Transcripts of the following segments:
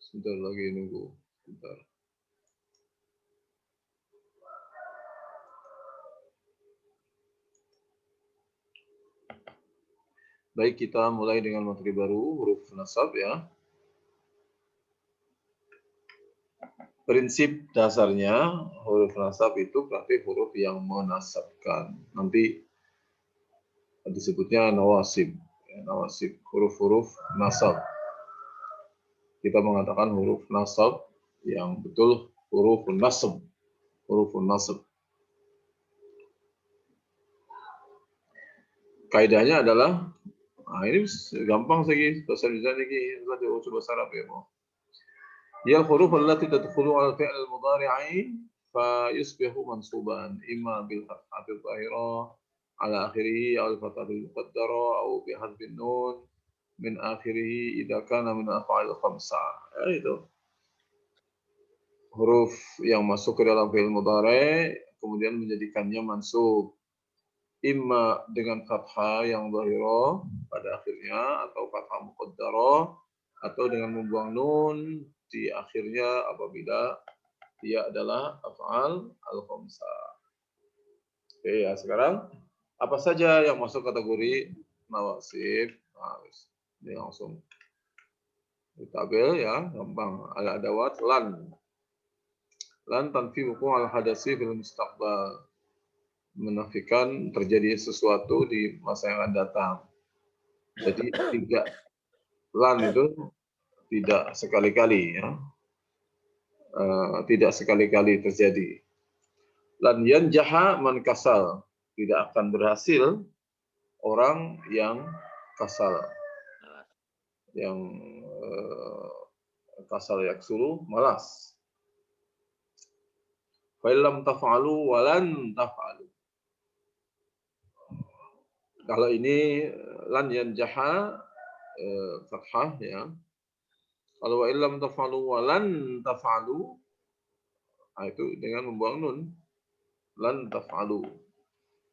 Sebentar lagi nunggu. Sebentar. Baik, kita mulai dengan materi baru, huruf nasab ya. Prinsip dasarnya huruf nasab itu berarti huruf yang menasabkan. Nanti disebutnya nawasib. Ya, nawasib, huruf-huruf nasab. Kita mengatakan huruf nasab yang betul huruf nasab. Huruf nasab. Kaidahnya adalah, nah ini gampang sih, bahasa Indonesia ini, kita coba bahasa Arab ya. هي الحروف التي تدخل على الفعل المضارع فيصبح منصوبا إما بالفتحة الظاهرة على آخره أو الفتحة المقدرة أو بحذف النون من آخره إذا كان من الأفعال الخمسة. Itu huruf yang masuk ke dalam fi'il mudhari kemudian menjadikannya mansub. Imma dengan fathah yang zahirah pada akhirnya atau fathah muqaddarah atau dengan membuang nun di akhirnya apabila dia adalah af'al al-khamsah. Oke, ya sekarang apa saja yang masuk kategori nawasib? Nah, ini langsung di tabel ya, gampang. Ada adawat lan. Lan tanfi wuqu' al-hadasi fil mustaqbal. Menafikan terjadi sesuatu di masa yang akan datang. Jadi tiga lan itu tidak sekali-kali ya. Tidak sekali-kali terjadi. Lan yanjaha man kasal, tidak akan berhasil orang yang kasal. Yang kasal yaksulu malas. Fa illam taf'alu walan taf'alu. Kalau ini lan yanjaha fathah ya. Kalau wa illam taf'alu walan taf'alu, nah itu dengan membuang nun. Lan taf'alu.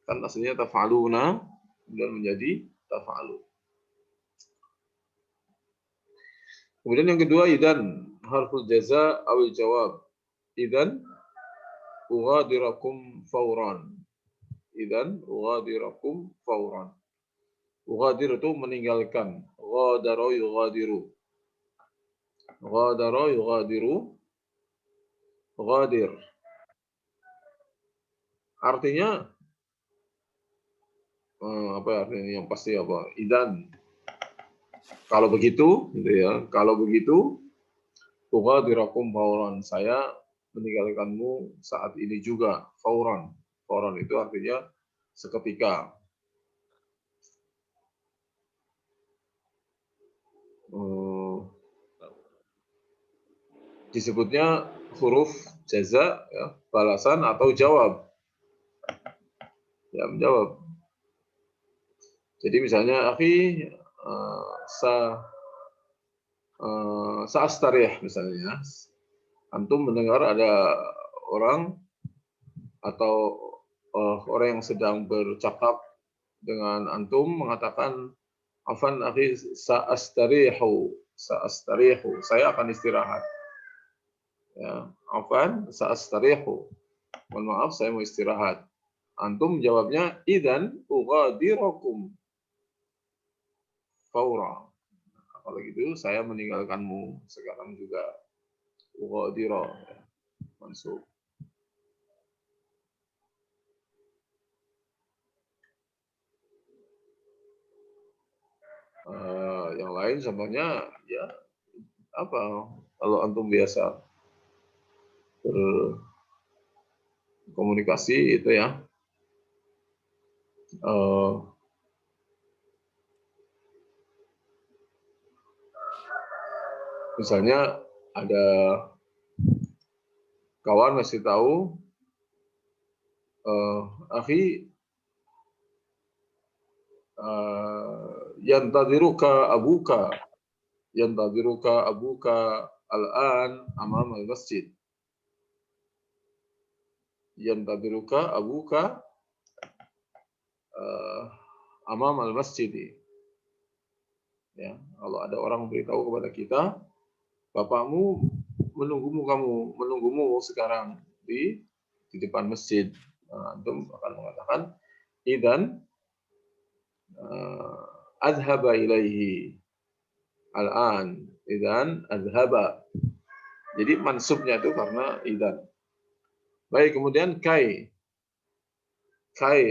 Kan aslinya taf'aluna kemudian menjadi taf'alu. Kemudian yang kedua idan harful jaza awil jawab. Idan ughadirakum fauran. Idan ughadirakum fauran. Ughadir itu meninggalkan. Ghadara yughadiru. Ghadara yughadiru. Ghadir. Artinya apa artinya yang pasti apa? Idan. Kalau begitu, gitu ya. Kalau begitu, ughadirakum fauran. Saya meninggalkanmu saat ini juga. Fauran. Fauran itu artinya seketika. Disebutnya huruf jaza, ya, balasan atau jawab. Ya, menjawab. Jadi misalnya, akhi, sa'astarih misalnya. Antum mendengar ada orang atau orang yang sedang bercakap dengan antum mengatakan, afan akhi sa'astarihu, sa'astarihu, saya akan istirahat. Ya, afan sa'astarihu. Mohon maaf, saya mau istirahat. Antum jawabnya, idzan ughadirakum faura. Kalau gitu, saya meninggalkanmu sekarang juga. Ughadira, mansub. Yang lain contohnya, ya apa? Kalau antum biasa berkomunikasi itu ya, misalnya ada kawan masih tahu, akhi, yantadiruka abuka al-an amam al-masjid. Yantadiruka abuka amam al-masjid. Ya, kalau ada orang beritahu kepada kita, bapakmu menunggumu sekarang di depan masjid. Nah, antum akan mengatakan idan adhaba ilaihi al-an, idan adhaba. Jadi mansubnya itu karena idan. Baik, kemudian kai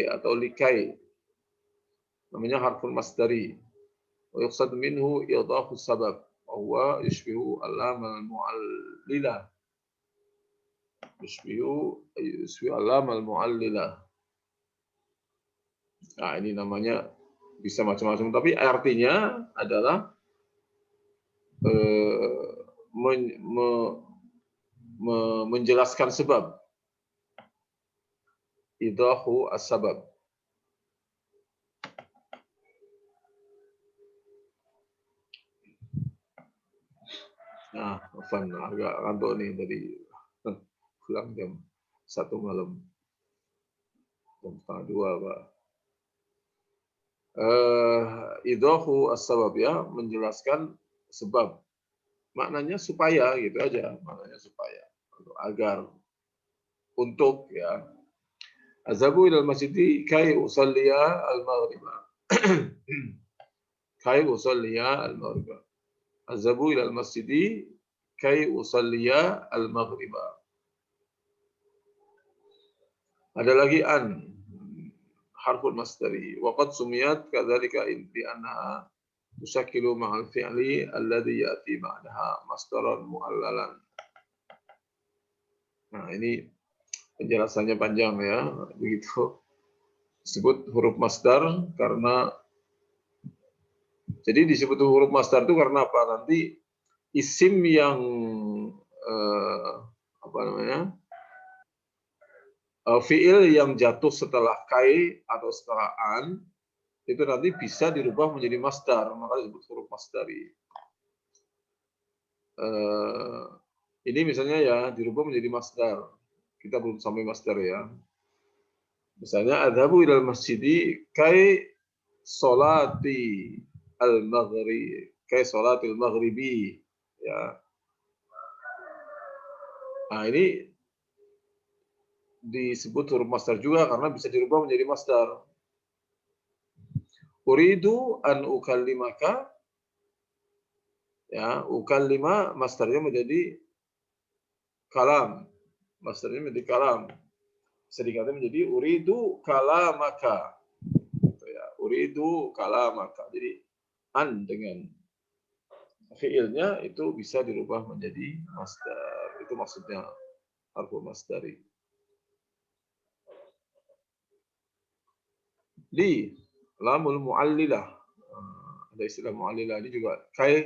atau likai namanya harfun masdari. Wa yuqsad minhu idafu sabab wa huwa yushbihu alam al-mu'allilah. Yushbihu alam al-mu'allilah. Nah, ini namanya bisa macam-macam, tapi artinya adalah menjelaskan sebab. Idahu as-sabab. Nah, Afan, agak kantor nih tadi pulang jam 1 malam. Jam setengah 2, Pak. Idahu as-sabab, ya, menjelaskan sebab. Maknanya supaya, gitu aja. Maknanya supaya. Agar. Untuk, ya. Azabu ilal masjidi kai usalliya al-maghriba. Kai usalliya al-maghriba. Azabu ilal masjidi kai usalliya al-maghriba. Ada lagi an, harful masdari. Waqad sumiyat kadzalika inti annaha tusakkilu ma'al fi'li alladhi ya'ti ba'daha masdaran mu'allalan. Nah, ini penjelasannya panjang, ya. Begitu disebut huruf masdar karena jadi disebut huruf masdar itu karena apa? Nanti isim yang fiil yang jatuh setelah kai atau setelah an itu nanti bisa dirubah menjadi masdar, maka disebut huruf masdari. Ini misalnya, ya, dirubah menjadi masdar. Kita belum sampai masdar, ya. Misalnya adhabu ilal masjidi kai solati al-maghrib, kai solatil maghribi, ya. Nah, ini disebut huruf masdar juga karena bisa dirubah menjadi masdar. Uridu an ukallimaka, ya, ukallima masdarnya menjadi kalam. Masdarnya menjadi kalam. Bisa dikatakan menjadi uridu kalamaka. Gitu, ya. Uridu kalamaka. Jadi an dengan fiilnya itu bisa dirubah menjadi masdar. Itu maksudnya harfu masdari. Li lamul mu'allilah. Ada istilah mu'allilah ini juga. Kai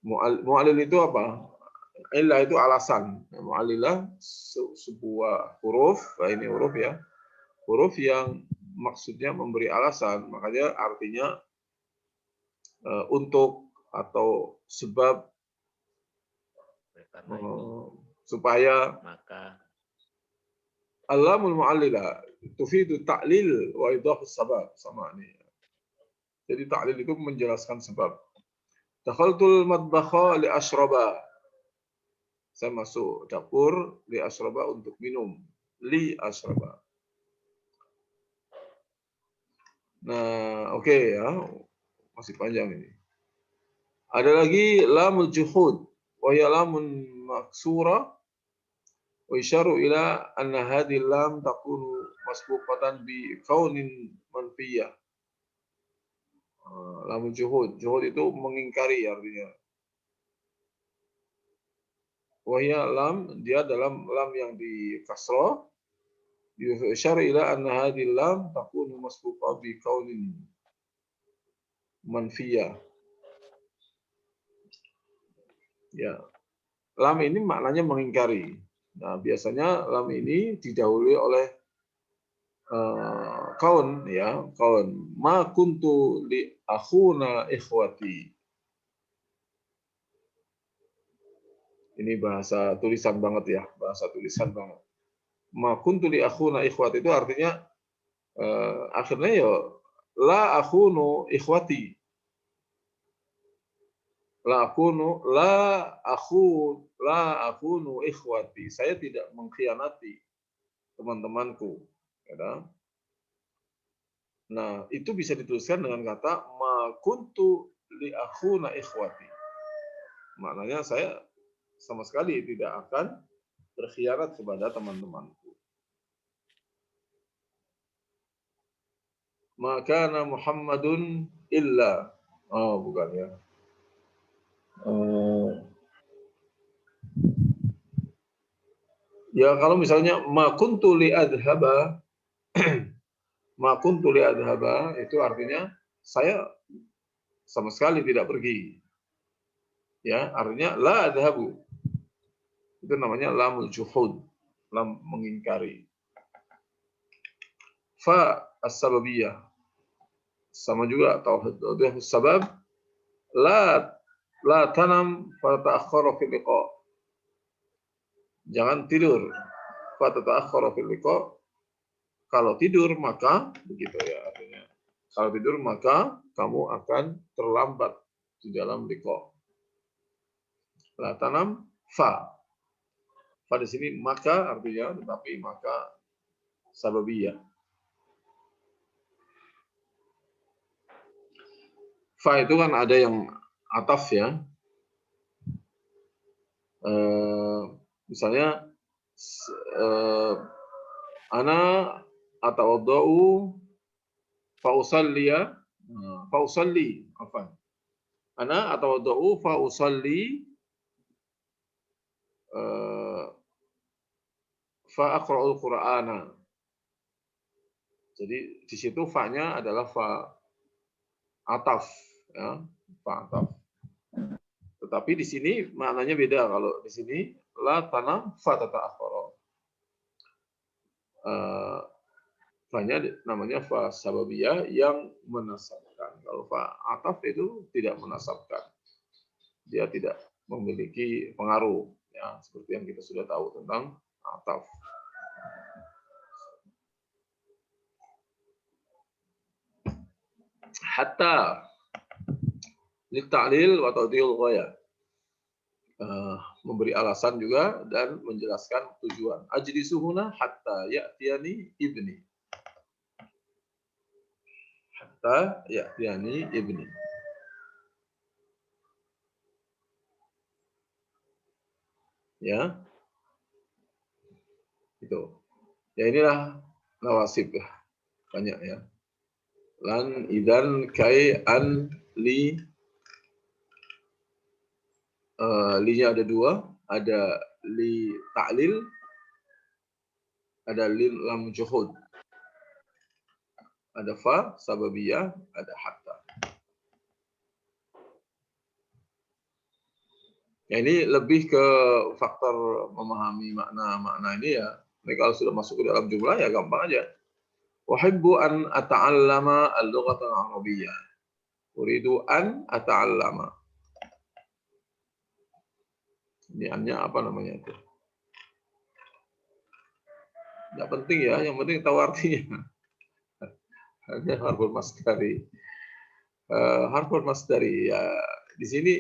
mu'allil itu apa? Illah itu alasan. Mu'allilah sebuah huruf, ini huruf, ya. Huruf yang maksudnya memberi alasan, makanya artinya untuk atau sebab, supaya. Maka Alamul mu'allilah tufidu ta'lil wa idhafus sabab, sama ini. Jadi ta'lil itu menjelaskan sebab. Dakhaltul matbakha li ashraba. Saya masuk dapur li ashraba untuk minum. Li ashraba. Nah, oke, ya. Masih panjang ini. Ada lagi lamul juhud wa hiya lamun maksura wa isyaru ila anna hadhihi lam takunu masbuqatan bi kaunin manfiyah. Lamul juhud. Juhud itu mengingkari artinya. Wahya lam, dia dalam lam yang di kasrah. Yusyar ila anna hadhihi lam takunu masbuqah bi kaunin manfiyah. Ya. Lam ini maknanya mengingkari. Nah, biasanya lam ini didahului oleh kaun, ya, kaun. Ma kuntu li akhuna ikhwati. Ini bahasa tulisan banget, ya, bahasa tulisan banget. Ma kuntu li akhuna ikhwati itu artinya akhirnya, ya, la akhunu ikhwati. la akunu ikhwati. Saya tidak mengkhianati teman-temanku. Ya. Nah, itu bisa dituliskan dengan kata ma kuntu li akhuna ikhwati. Maknanya saya sama sekali tidak akan berkhianat kepada teman-temanku. Maka Muhammadun illa. Oh, bukan ya. Ya kalau misalnya ma kuntu li adhaba ma kuntu li adhaba itu artinya saya sama sekali tidak pergi. Ya, artinya la adhabu. Itu namanya lamul juhud, lam mengingkari. Fa as-sababiyah sama juga tauhid sabab la tanam fa ta'akhkhara fil liqa. Jangan tidur fa ta'akhkhara fil liqa. Kalau tidur maka begitu ya artinya. Kalau tidur maka kamu akan terlambat di dalam liqa. La tanam fa. Fa di sini maka artinya tetapi maka sababiyah. Fa itu kan ada yang ataf ya. Misalnya ana atawaddau fa usalliya fa usalli afan. Ana atawaddau fa usalli fa aqra'ul qur'ana. Jadi di situ fa-nya adalah fa ataf ya, fa ataf. Tetapi di sini maknanya beda. Kalau di sini la tanam fa tata'akhkhara. Fa-nya namanya fa sababiyah yang menasabkan. Kalau fa ataf itu tidak menasabkan. Dia tidak memiliki pengaruh ya, seperti yang kita sudah tahu tentang ataf. Hatta litalil wa tadil ghaya. Memberi alasan juga dan menjelaskan tujuan. Ajlisuhuna hatta ya'tiyani ibni. Hatta ya'tiyani ibni. Ya. Itu. Ya inilah nawasib ya. Banyak ya. Lan idan kai an li li-nya ada dua, ada li ta'lil, ada li lam juhud. Ada fa sababiyah, ada hatta. Ya, ini lebih ke faktor memahami makna-makna ini ya. Ini kalau sudah masuk ke dalam jumlah ya gampang aja. Uhibbu an ata'allama al-lughata al-arabiyyah. Uridu an ata'allama. Ini annya apa namanya itu? Tidak penting ya, yang penting tahu artinya. Hanya harful masdari. Harful masdari ya di sini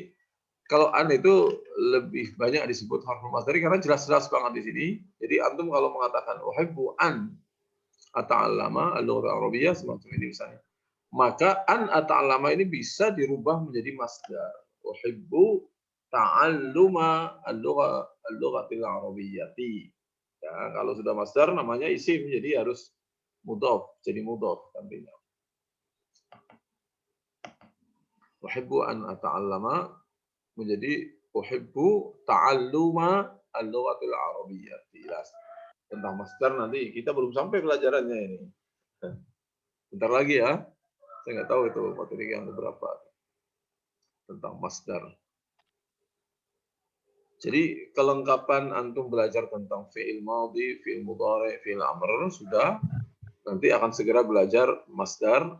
kalau an itu lebih banyak disebut harful masdari karena jelas-jelas banget di sini. Jadi antum kalau mengatakan uhibbu an ata'allama al-lughah al-arabiyyah semacam ini misalnya. Maka an ata'allama ini bisa dirubah menjadi masdar. Uhibbu ta'alluma al-lughah al-arabiyyati. Ya, kalau sudah masdar namanya isim jadi harus mudhaf, jadi mudhaf nantinya. Uhibbu an ata'allama menjadi uhibbu ta'alluma al-lughatil arabiyyah. Jelas. Tentang masdar nanti kita belum sampai pelajarannya ini. Bentar lagi ya. Saya nggak tahu itu materi yang berapa tentang masdar. Jadi kelengkapan antum belajar tentang fi'il madhi, fi'il mudhari, fi'il amr sudah. Nanti akan segera belajar masdar,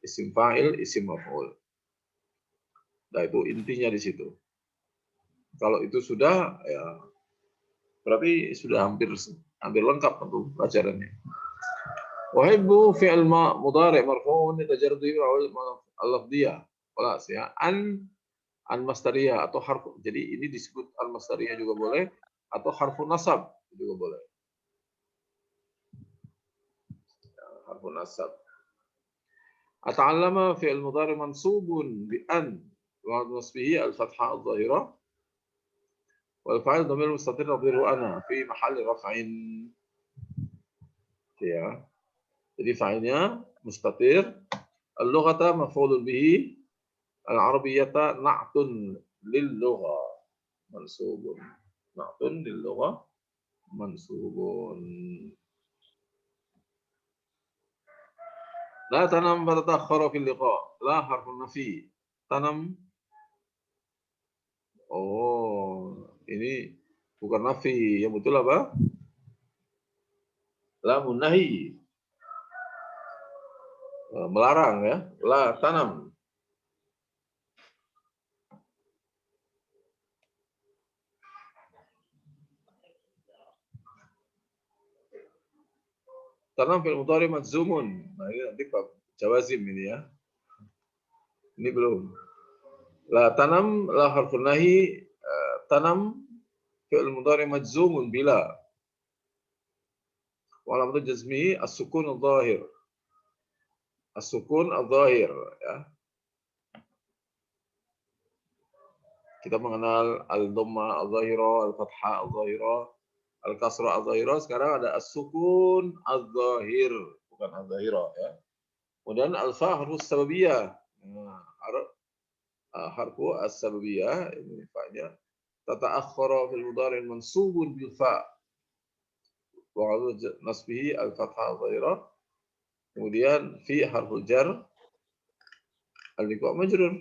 isim fa'il, isim maf'ul. Nah, itu intinya di situ. Kalau itu sudah ya berarti sudah hampir lengkap untuk pelajarannya. Uhibbu fi'il mudhari' marfu'un yatajarradu al-lafdhiyah. Kelas ya. An Al-masdariyah atau harfu. Jadi ini disebut al-masdariyah juga boleh atau harfu nasab juga boleh. Harfu nasab. Ata'allama fi'il mudhari mansubun bi an wa nasbihi al-fathah adh-dhahirah wal fa'il dhamir mustatir taqdiruhu ana fi mahalli raf'in. Ya. Jadi fa'ilnya mustatir, al-lughata maf'ulun bihi, al-arabiyyata na'tun lil-lugha mansubun. Na'tun lil-lugha mansubun. La tanam fatatakhkhara fil liqa. La harfun nafi. Tanam. Oh, ini bukan nafi. Yang betul apa? Lamun nahi. Melarang ya. La tanam. Tanam fil mudhari majzumun. Nah, ini nanti Pak jawazim ini ya. Ini belum. La tanam, la harfun nahi, tanam fi'il mudhari majzumun bila. Wa alamatu jazmihi as-sukun adh-dhahir. As-sukun adh-dhahir ya. Kita mengenal al-dhamma adh-dhahira, al-fathah adh-dhahira, al-kasra adh-dhahira. Sekarang ada as-sukun adh-dhahir, bukan adh-dhahira ya. Kemudian al-fa harus sababiyah. Nah, harfu as-sababiyah ini fa-nya tata'akhkhara fil mudhari' mansubun bil fa' wa 'ala nasbihi al-fathah adh-dhahira. Kemudian fi harful jar al-liqa majrur.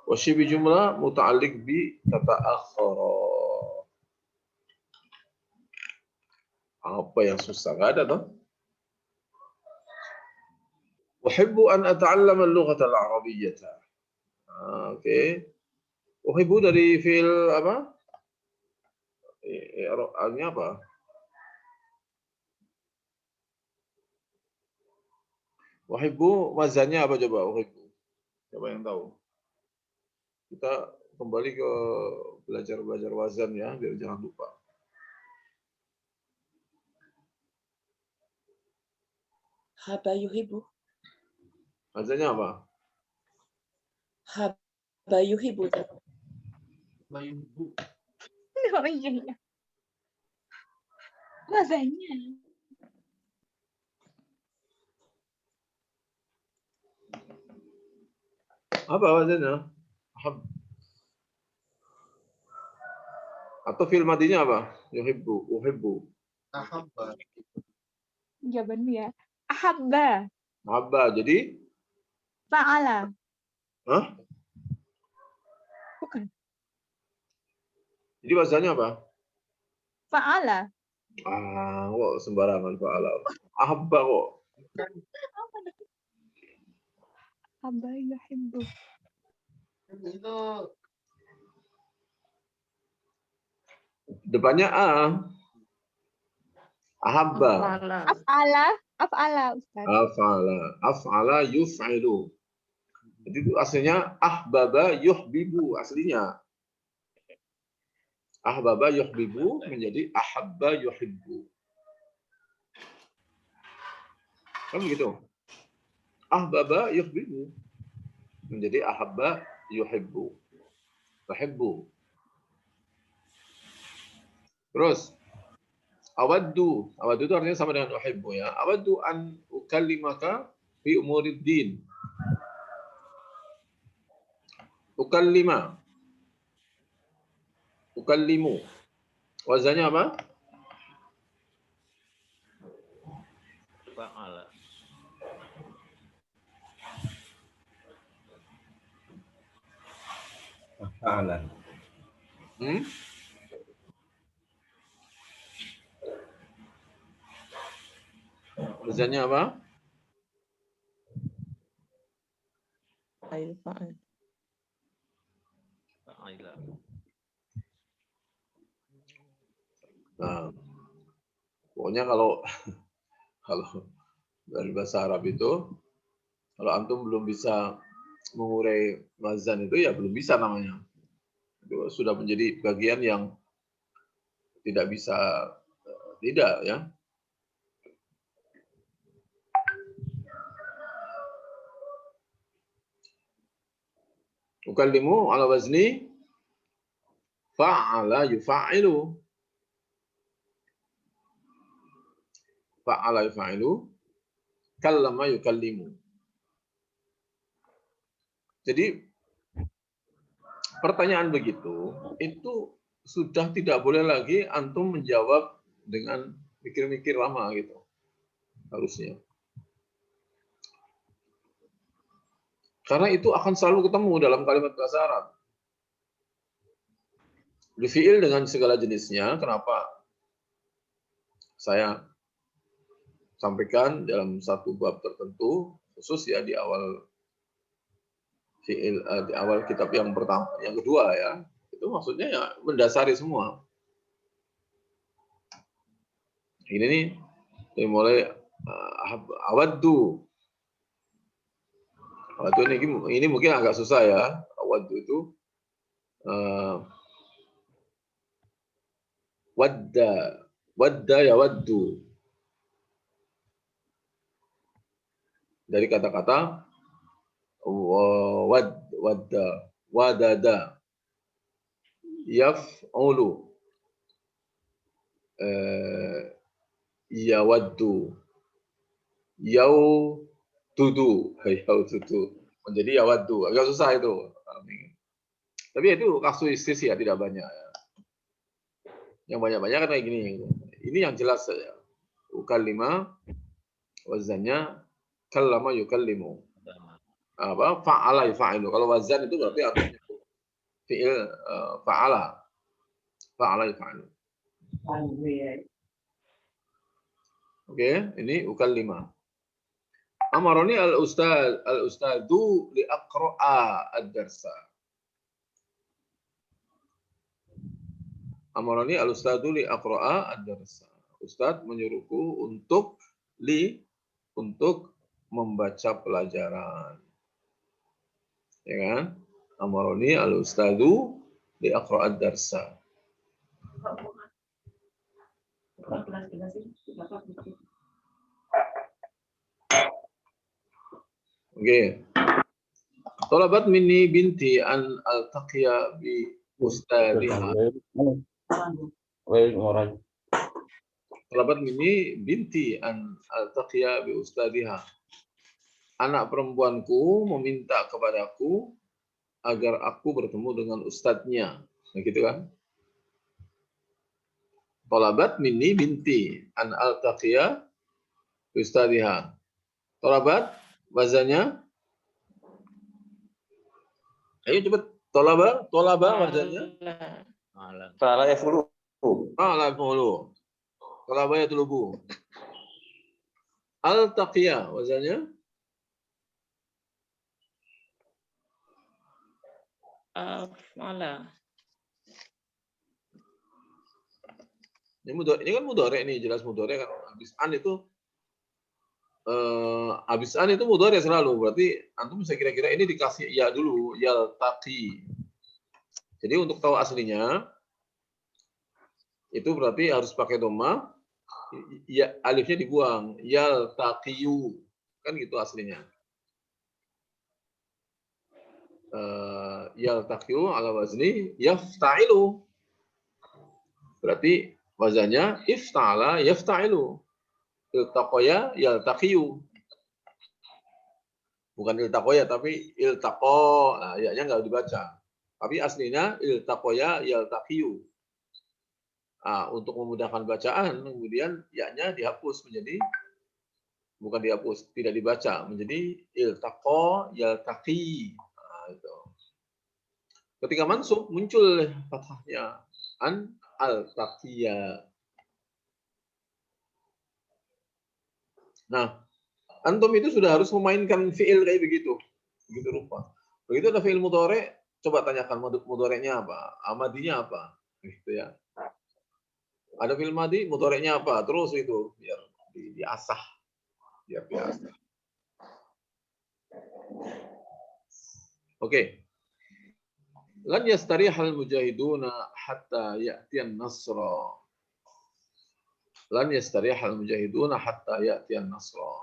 Wa shibi jumlah muta'alliq bi tata'akhkhara. Apa yang susah? Enggak ada toh? Uhibbu an ata'allama al-lughata al-arabiyyah. Oke. Uhibbu dari fi'il apa? Arabnya apa? Uhibbu wazannya apa coba? Uhibbu. Siapa yang tahu? Kita kembali ke belajar wazan ya, biar jangan lupa. Haba yuhibu. Wazannya apa? Haba yuhibu. Bayubu. Oh iya, iya. Wazannya. Apa wazannya? Atau fi'il madinya apa? Yuhibbu, uhibbu. Ahabba. Jawabannya ya. Ahabba. Habba. Jadi? Fa'ala. Hah? Bukan. Jadi wazannya apa? Fa'ala. Kok sembarangan fa'ala. Ahabba kok. Haba yuhibbu. Itu Depannya A. Ahabba. Af'ala. Af'ala, Ustaz. Af'ala. Af'ala yuf'ilu. Jadi itu aslinya ahbaba yuhbibu aslinya. Ahbaba yuhbibu menjadi ahabba yuhibbu. Kan begitu? Ahbaba yuhbibu menjadi ahabba yuhibbu. Yuhibbu. Terus awaddu. Awaddu itu artinya sama dengan uhibbu ya. Awaddu an ukallimaka fi umuriddin. Ukallima. Ukallimu. Wazannya apa? Fa'ala. Fa'alan. Wazannya apa? Fa'il, fa'il. Fa'ila. Nah, pokoknya kalau dari bahasa Arab itu, kalau antum belum bisa mengurai wazan itu ya belum bisa namanya. Itu sudah menjadi bagian yang tidak bisa tidak ya. Ukallimu ala wazni fa'ala yufa'ilu. Fa'ala yufa'ilu. Kallama yukallimu. Jadi pertanyaan begitu itu sudah tidak boleh lagi antum menjawab dengan mikir-mikir lama gitu. Harusnya. Karena itu akan selalu ketemu dalam kalimat bahasa Arab. Di fi'il dengan segala jenisnya, kenapa saya sampaikan dalam satu bab tertentu, khusus ya di awal fi'il, di awal kitab yang pertama, yang kedua ya, itu maksudnya ya mendasari semua. Ini nih, dari mulai awaddu. Awaddu ini mungkin agak susah ya. Awaddu itu wadda ya waddu. Dari kata-kata wadada, yaf'ulu, yawaddu, yaududu, menjadi yawaddu. Agak susah itu. Tapi itu kasuistis ya, tidak banyak. Yang banyak-banyak kan kayak gini. Ini yang jelas saja. Ukallima wazannya kallama yukallimu. Apa? Fa'ala yufa'ilu. Kalau wazan itu berarti artinya fi'il fa'ala. Fa'ala yufa'ilu. Oke, ini ukallima. Amaroni al-ustadu li aqra'a ad-darsa. Amaroni al-ustadu li aqra'a ad-darsa. Ustaz menyuruhku untuk membaca pelajaran. Ya kan? Amaroni al-ustadu li aqra'a ad-darsa. Oke. Talabat minni binti an altaqiya bi ustadiha. Talabat minni binti an altaqiya bi ustadiha. Anak perempuanku meminta kepadaku agar aku bertemu dengan ustadznya. Nah, gitu kan? Talabat minni binti an altaqiya bi ustadiha. Talabat wazannya. Ayo cepet. Tolaba wazannya. Fa'ala yaf'ulu. Fa'ala yaf'ulu. Tolaba yatlubu. Al-taqiya wazannya. Fa'ala. Ini kan mudhari nih, jelas mudhari kan. Habis an itu mudhari selalu. Berarti antum bisa kira-kira ini dikasih ya dulu, yaltaqi. Jadi untuk tahu aslinya itu berarti harus pakai dhamma, ya alifnya dibuang, yaltaqiyu. Kan gitu aslinya. Yaltaqiyu ala wazni yafta'ilu. Berarti wazannya ifta'ala yafta'ilu. Iltaqoya yaltaqiyu. Bukan iltaqoya tapi iltaqo. Nah, ya-nya nggak dibaca. Tapi aslinya iltaqoya yaltaqiyu. Nah, untuk memudahkan bacaan, kemudian ya-nya dihapus menjadi bukan dihapus, tidak dibaca menjadi iltaqo yaltaqi. Nah, itu. Ketika mansub muncul fathahnya an al-taqiya. Nah, antum itu sudah harus memainkan fi'il kayak begitu. Begitu rupa. Begitu ada fi'il mudhari, coba tanyakan mudhari'nya apa, amadinya apa, gitu ya. Ada fi'il madi, mudhari'nya apa, terus itu biar diasah. Biar diasah. Oke. Lan yastarihal mujahiduna hatta ya'tiyan nasra. Lan yastarihal mujahiduna hatta ya'tiyan nasra.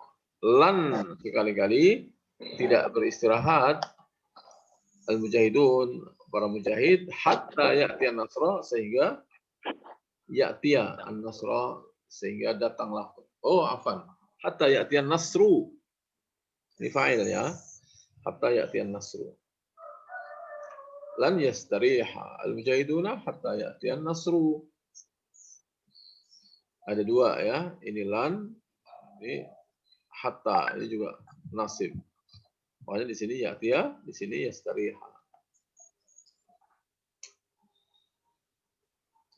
Lan sekali-kali tidak beristirahat al-mujahidun, para mujahid, hatta ya'tiyan nasra, sehingga ya'tiya an-nasra, sehingga datanglah. Oh, afan. Hatta ya'tiyan nasru. Ini fa'il ya. Hatta ya'tiyan nasru. Lan yastariha al-mujahiduna hatta ya'tiyan nasru. Ada dua ya. Ini lan, ini hatta, ini juga nasib. Makanya di sini ya'tiya, di sini yastariha.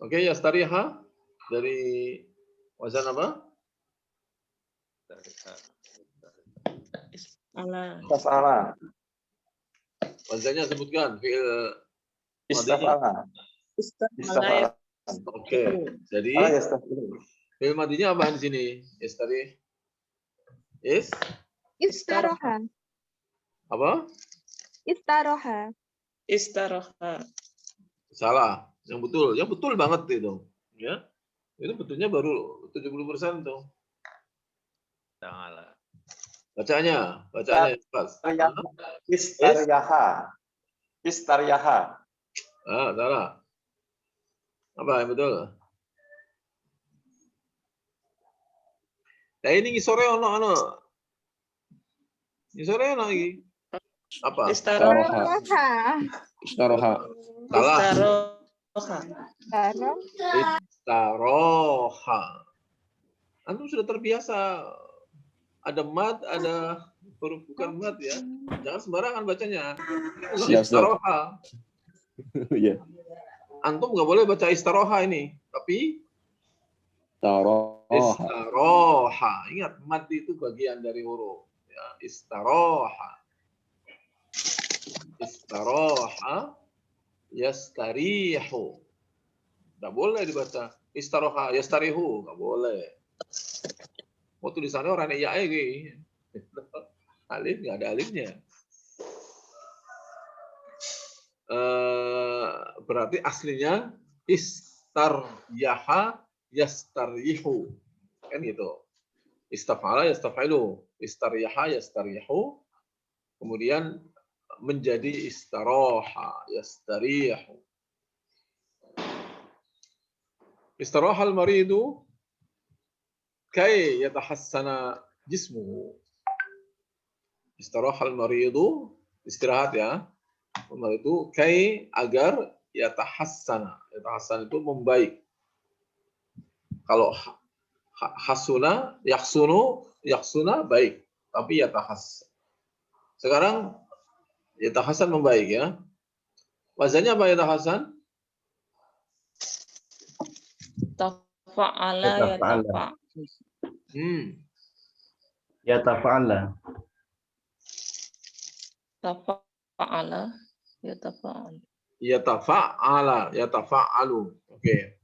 Oke, yastariha dari wazan apa? Ala. Taf'ala. Wazannya sebutkan fi'il Istaf'ala. Istafala. Oke, jadi Ala yastaf'ilu. fi'il madinya apa di sini? Yastarih. Istaroha. Apa? Istaroha. Istaroha. Salah. Yang betul banget itu. Ya. Itu betulnya baru 70% tuh. Ta'ala. Bacaannya pas. Istariyaha. Istariyaha. Ah, salah. Apa yang betul? Nah, ini ngisore ono. Ngisore ono lagi. Apa? Istaroha. Istaroha. Salah. Istaroha. Istaroha. Antum sudah terbiasa ada mad, ada huruf bukan mad ya. Jangan sembarangan bacanya. Siap, Ustaz. Istaroha. Iya. Antum nggak boleh baca istaroha ini, tapi Taroha. istaroha. Ingat, mad itu bagian dari huruf. Ya, istaroha. Istaroha. Yastarihu. Nggak boleh dibaca istaroha, yastarihu. Nggak boleh. Oh, tulisannya orang iya lagi. Alif nggak ada alifnya. Berarti aslinya istaryaha yastarihu. Kan gitu. Istafala yastafilu. Istaryaha yastarihu. Kemudian menjadi istaroha yastarihu. Istaroha al-maridu kay yatahassana jismuhu. Istaroha al-maridu, istirahat ya. Itu kay, agar yatahassana. Yatahassana itu membaik. Kalau hasuna, yaksuna baik. Tapi yatahassan. Sekarang yatahassan membaik ya. Wazannya apa yatahassan? Tafa'ala ya tafa'. Yatafa'ala. Tafa'ala ya tafa'al. Yatafa'alu. Oke.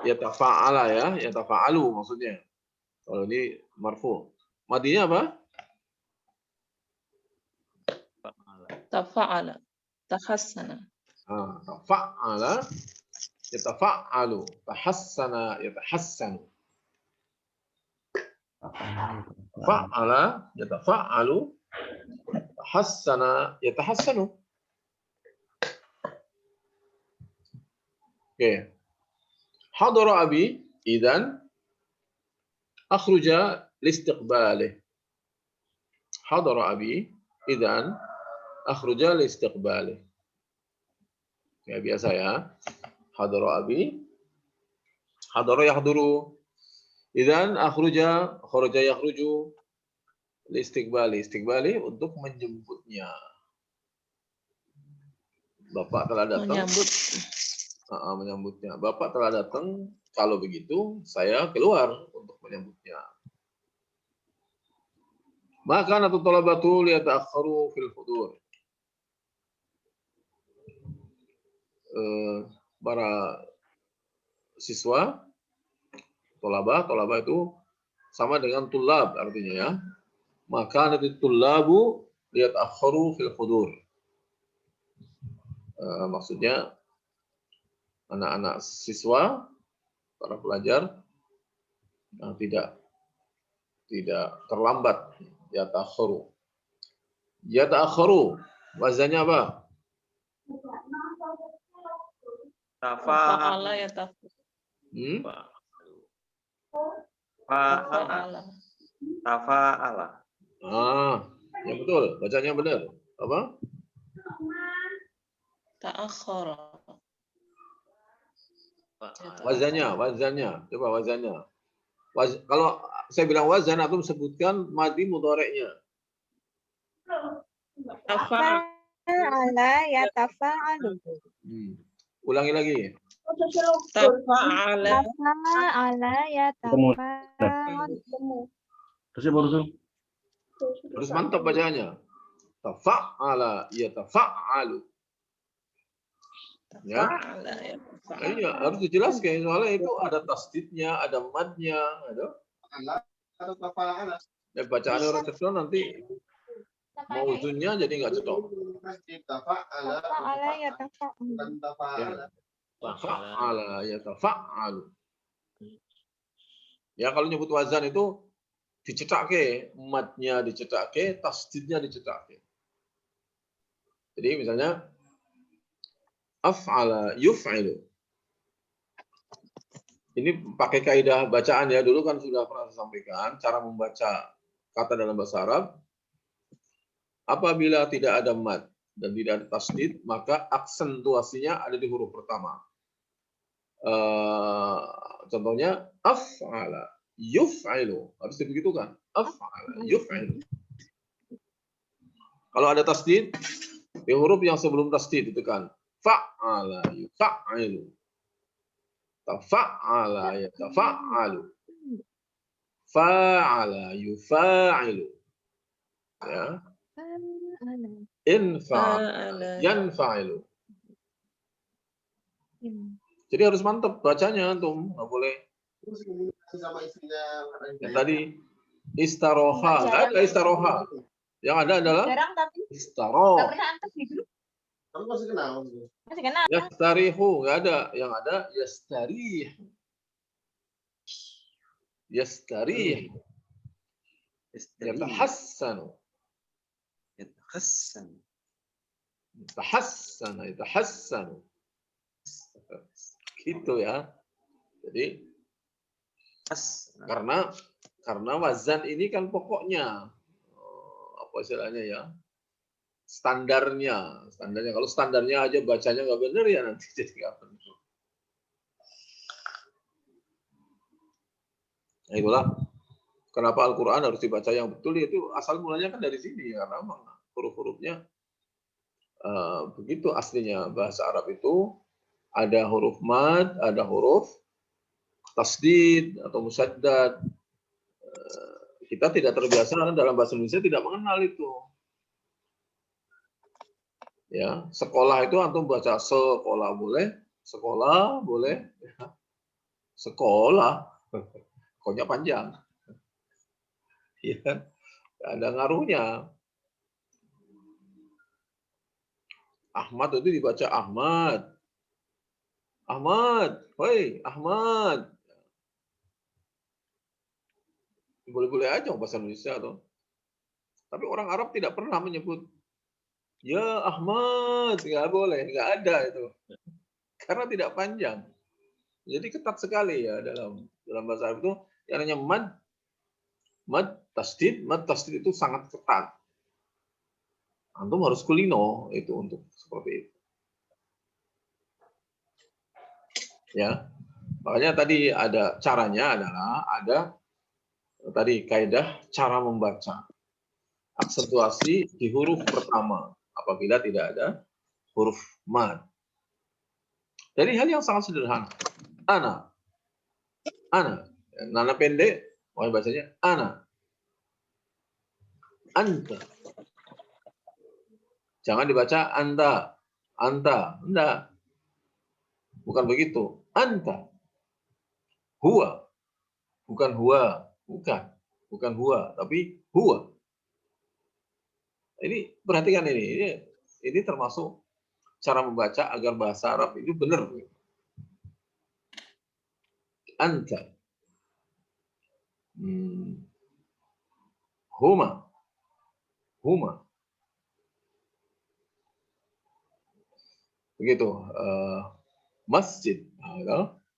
Yatafa'ala ya, yatafa'alu maksudnya. Kalau ini marfu. Madinya apa? Tafa'ala. Tahassana. Tafa'ala, yatafa'alu. Tahassana, yatahassanu. Fa'ala, yatafa'alu. Tahassana, yatahassanu. Oke. Hadara abi, idan akhruja listiqbalih. Hadara abi, idan akhruja listiqbalih. Ya biasa ya. Hadara abi, hadara yahduru. Idan akhruja, kharaja yakhruju listiqbali. Istiqbali untuk menjemputnya. Bapak telah datang. Menyambutnya. Bapak telah datang. Kalau begitu, saya keluar untuk menyambutnya. Maka natu talabatu liyata'akharu fil hudur. Para siswa, tolabah itu sama dengan tulab artinya ya. Maka nanti tulabu liyata'akhkharu fil hudur. Maksudnya anak-anak siswa, para pelajar tidak terlambat. Yata'akhkharu. Yata'akhkharu. Wazannya apa? Tafa'ala Hmm? Tafa'ala. Tafa'ala. Ya betul. Bacanya benar. Apa? Ta'akhkhara. Wazannya. Coba wazannya. Kalau saya bilang wazan, aku sebutkan madi mudhari'nya. Fa'ala yatafa'alu. Ulangi lagi. Tafa'ala. Fa'ala yatafa'alu. Harus mantap bacaannya. Tafa'ala yatafa'alu. Ya. Tafa'ala yatafa'alu. Iya, harus dijelaskan soalnya itu ada tasdidnya, ada madnya, ada. Bacaan orang cedok nanti mau ujungnya jadi nggak cedok. Fa'ala yatafa'alu. Tafa'ala yatafa'alu. Ya, kalau nyebut wazan itu dicetake, madnya dicetake, tasdidnya dicetake. Jadi misalnya af'ala yuf'ilu. Ini pakai kaidah bacaan ya, dulu kan sudah pernah saya sampaikan cara membaca kata dalam bahasa Arab. Apabila tidak ada mad dan tidak ada tasdid, maka aksentuasinya ada di huruf pertama. Contohnya af'ala yuf'ilu, harus dibegitukan. Af'ala yuf'ilu. Kalau ada tasdid, di huruf yang sebelum tasdid itu kan fa'ala yuf'ilu. Tafa'ala yatafa'alu. Fa'ala yufa'ilu. Ya. Infa'ala yanfa'ilu. Jadi harus mantap bacanya antum, nggak boleh. Yang tadi istaroha, nggak ada istaroha. Yang ada adalah istaroh. Masih kenal. Yastarihu, nggak ada. Yang ada yastarih. Yastarih. Yatahassanu. Yatahassanu. Gitu ya. Jadi karena wazan ini kan pokoknya apa istilahnya ya, standarnya kalau standarnya aja bacanya nggak benar ya nanti jadi nggak benar. Nah, itulah kenapa Al-Quran harus dibaca yang betul, itu asal mulanya kan dari sini karena huruf-hurufnya begitu aslinya. Bahasa Arab itu ada huruf mad, ada huruf tasdid atau musaddad. Kita tidak terbiasa dalam bahasa Indonesia tidak mengenal itu. Ya, sekolah itu antum baca sekolah boleh, sekolah boleh, ya. Sekolah, pokoknya panjang. Ya, ada ngaruhnya. Ahmad itu dibaca Ahmad. Ahmad, woi Ahmad. Boleh-boleh aja bahasa Indonesia tuh. Tapi orang Arab tidak pernah menyebut ya Ahmad, nggak boleh, nggak ada itu. Karena tidak panjang. Jadi ketat sekali ya dalam bahasa Arab itu yang namanya mad tasdid itu sangat ketat. Antum harus kulino itu untuk seperti itu. Ya. Makanya tadi ada caranya adalah ada tadi kaidah cara membaca. Aksentuasi di huruf pertama apabila tidak ada huruf mad. Dari hal yang sangat sederhana. Ana. Nana pendek, mau bacanya ana. Anta. Jangan dibaca anta. Enggak. Bukan begitu. Anta. Huwa. Bukan huwa, tapi huwa. Ini perhatikan ini termasuk cara membaca agar bahasa Arab itu benar. Anta, huma, begitu. Masjid,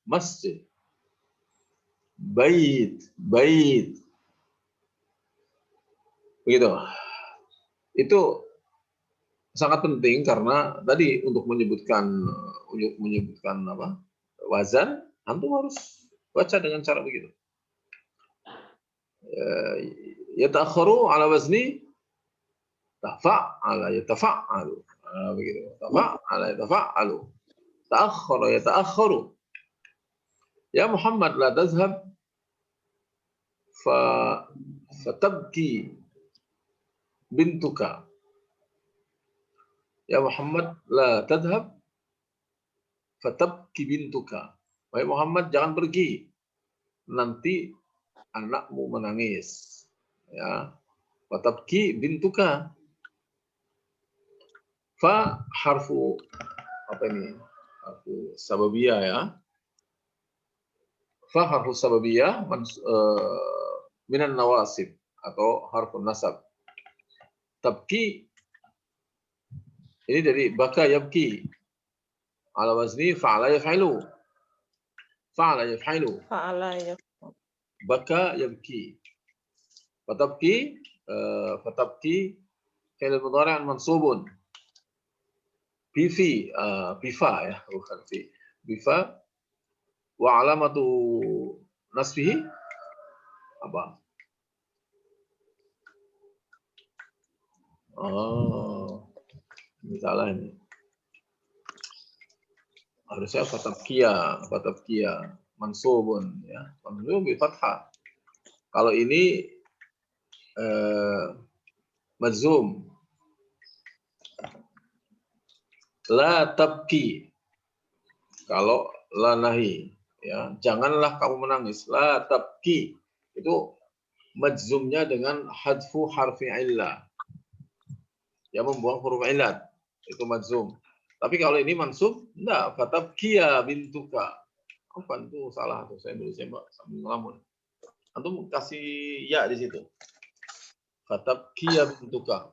masjid. Bait, begitu. Itu sangat penting karena tadi untuk menyebutkan apa wazan, antum harus baca dengan cara begitu. Yata'akharu ala wazni tafa'ala yatafa'alu, begitu. Tafa'ala yatafa'alu, ta'akhkhara yata'akhkharu. Ya Muhammad la tazhab fatabki bintuka. Ya Muhammad la tadhhab fatabki bintuka. Wahai Muhammad, jangan pergi, nanti anakmu menangis. Ya, fatabki bintuka. Fa harfu apa ini? Harfu sababiyah ya. Fa harfu sababiyah minan nawasib atau harfu nasab. Tabki ini dari baka yabki. Ala wazni fa'ala yaf'ilu. Fa'ala yaf'ilu. Fa'ala yaf'alu. Baka yabki. Fatabki fi'il mudhari' mansubun. Bifi bifa ya, bukan fi. Bifa wa alamatu nasbihi apa? Oh. Ini salah ini. Harusnya fatabkiya mansubun ya. Mansubun bi fathah. Kalau ini majzum. La tabki. Kalau la nahi ya, janganlah kamu menangis. La tabki. Itu majzumnya dengan hadfu harfi illah. Ya, membuang huruf illat. Itu majzum. Tapi kalau ini mansub, enggak. Fatabkiya bintuka. Apa itu salah tuh? Saya dulu saya sambil ngelamun. Antum kasih ya di situ. Fatabkiya bintuka.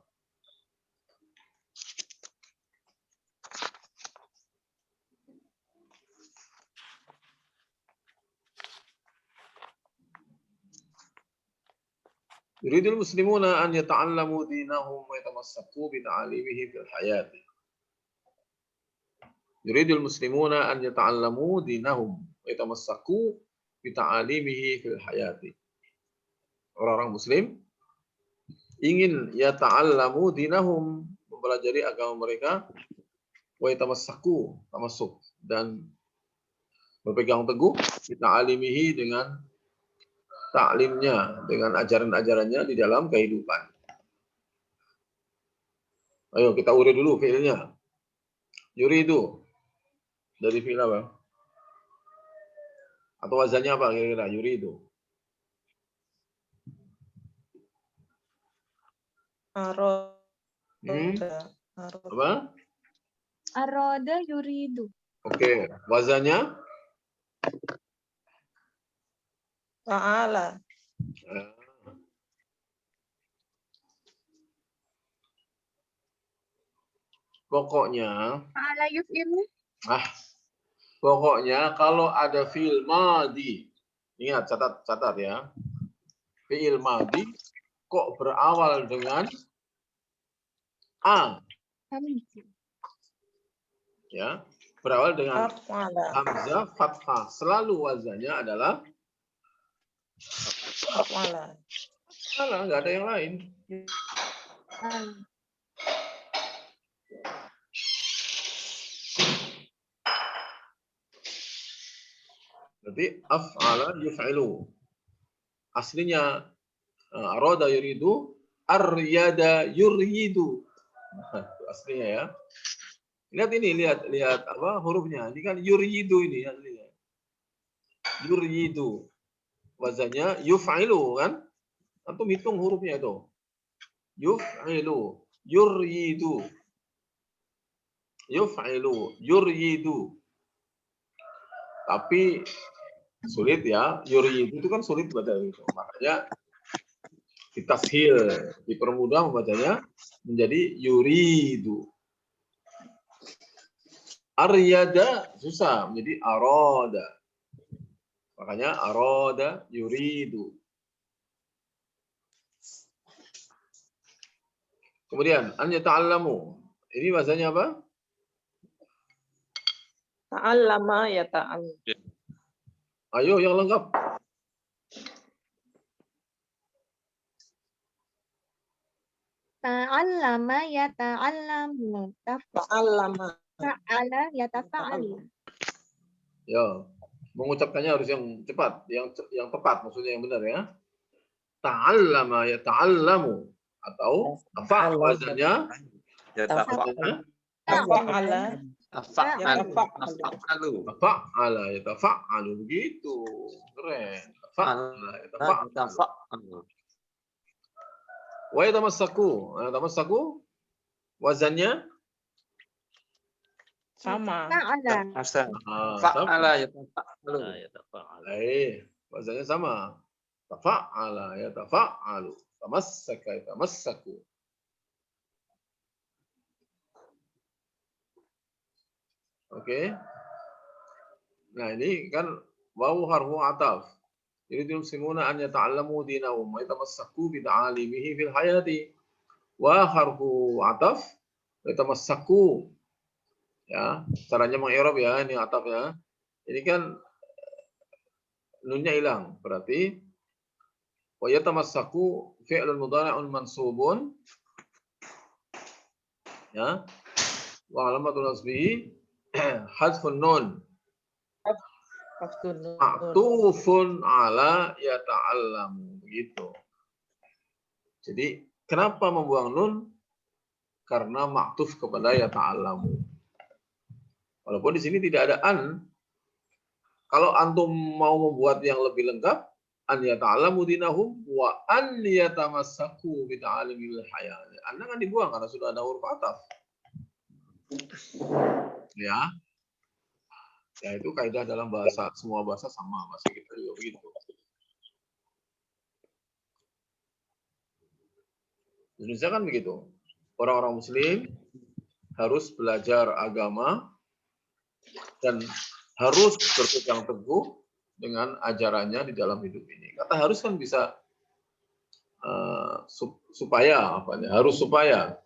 Yuridul muslimuna an yata'allamu dinahum wa yatamassaku bi ta'alimihi fil hayati. Yuridul muslimuna an yata'allamu dinahum wa yatamassaku bi ta'alimihi fil hayati. Orang-orang muslim ingin yata'allamu dinahum, mempelajari agama mereka, wa yatamassaku, tamassuk, dan berpegang teguh bi ta'alimihi dengan taklimnya, dengan ajaran-ajarannya di dalam kehidupan. Ayo kita urut dulu fiilnya. Yuridu dari fiil apa? Atau wazannya apa kira-kira? Yuridu. Aroda. Apa? Aroda yuridu. Oke, wazannya? Fa'ala. Pokoknya, Fa'ala yuf'ilu. pokoknya kalau ada fiil madi, ingat catat ya, fiil madi kok berawal dengan a, ya, berawal dengan hamzah fathah, selalu wazannya adalah Fa'ala. nggak ada yang lain. Berarti af'ala yuf'ilu. Aslinya arada yuridu, aryada yuridu. Nah, aslinya ya. Lihat ini, lihat apa hurufnya. Ini kan yuridu ini aslinya. Yuridu. Wazannya yuf'ilu kan? Antum hitung hurufnya itu. Yuf'ilu. Yuridu. Yuf'ilu. Yuridu. Tapi sulit ya. Yuridu itu kan sulit baca itu. Makanya ditashil, dipermudah membacanya menjadi yuridu. Aryada susah menjadi aroda. Makanya aroda yuridu. Kemudian an yata'allamu. Ini bahasanya apa? Ta'allama ya ta'allam. Ayo yang lengkap. Ta'allama ya ta'allamu. Ta'allama. Tafa'ala ya tafa'alu. Ya, mengucapkannya harus yang cepat, yang tepat maksudnya yang benar ya. Ta'allama ya ta'allamu atau fa wazannya Ya tafa'ala. Tafa'ala. Tafa'alu. fa'ala ya tafa'alu begitu. Keren. Fa'ala ya tafa'alu. Tafa'alu. Wa yatamassaku. Yatamassaku wazannya Sama. Ta'ala. Hasan. sama. Fa'ala ya tafa'alu. Wazannya sama. Tafa'ala ya tafa'alu. Tamassaka ya tamassaku. Oke. Nah, ini kan wawu harfu ataf. Yuridul muslimuna an yata'allamu dinahum wa yatamassaku bi ta'alimihi fil hayati. Wa harfu ataf yatamassaku. Ya, caranya mengi'rab ya, ini ataf ya. Ini kan nunnya hilang, berarti wa yatamassaku fi'lun mudhari'un mansubun. Ya. Wa alamatul nasbihi hadfun nun. Maktufun ala yata'allamu begitu. Jadi kenapa membuang nun? Karena maktuf kepada yata'allamu. Walaupun di sini tidak ada an. Kalau antum mau membuat yang lebih lengkap, an yata'allamu dinahum wa an yatamassaku bi ta'alimil hayat. Anda kan dibuang karena sudah ada huruf ataf. Ya. Ya itu kaidah dalam bahasa, semua bahasa sama, bahasa kita juga begitu. Indonesia kan begitu. Orang-orang muslim harus belajar agama dan harus berpegang teguh dengan ajarannya di dalam hidup ini. Kata harus kan bisa supaya apa ya? Harus supaya.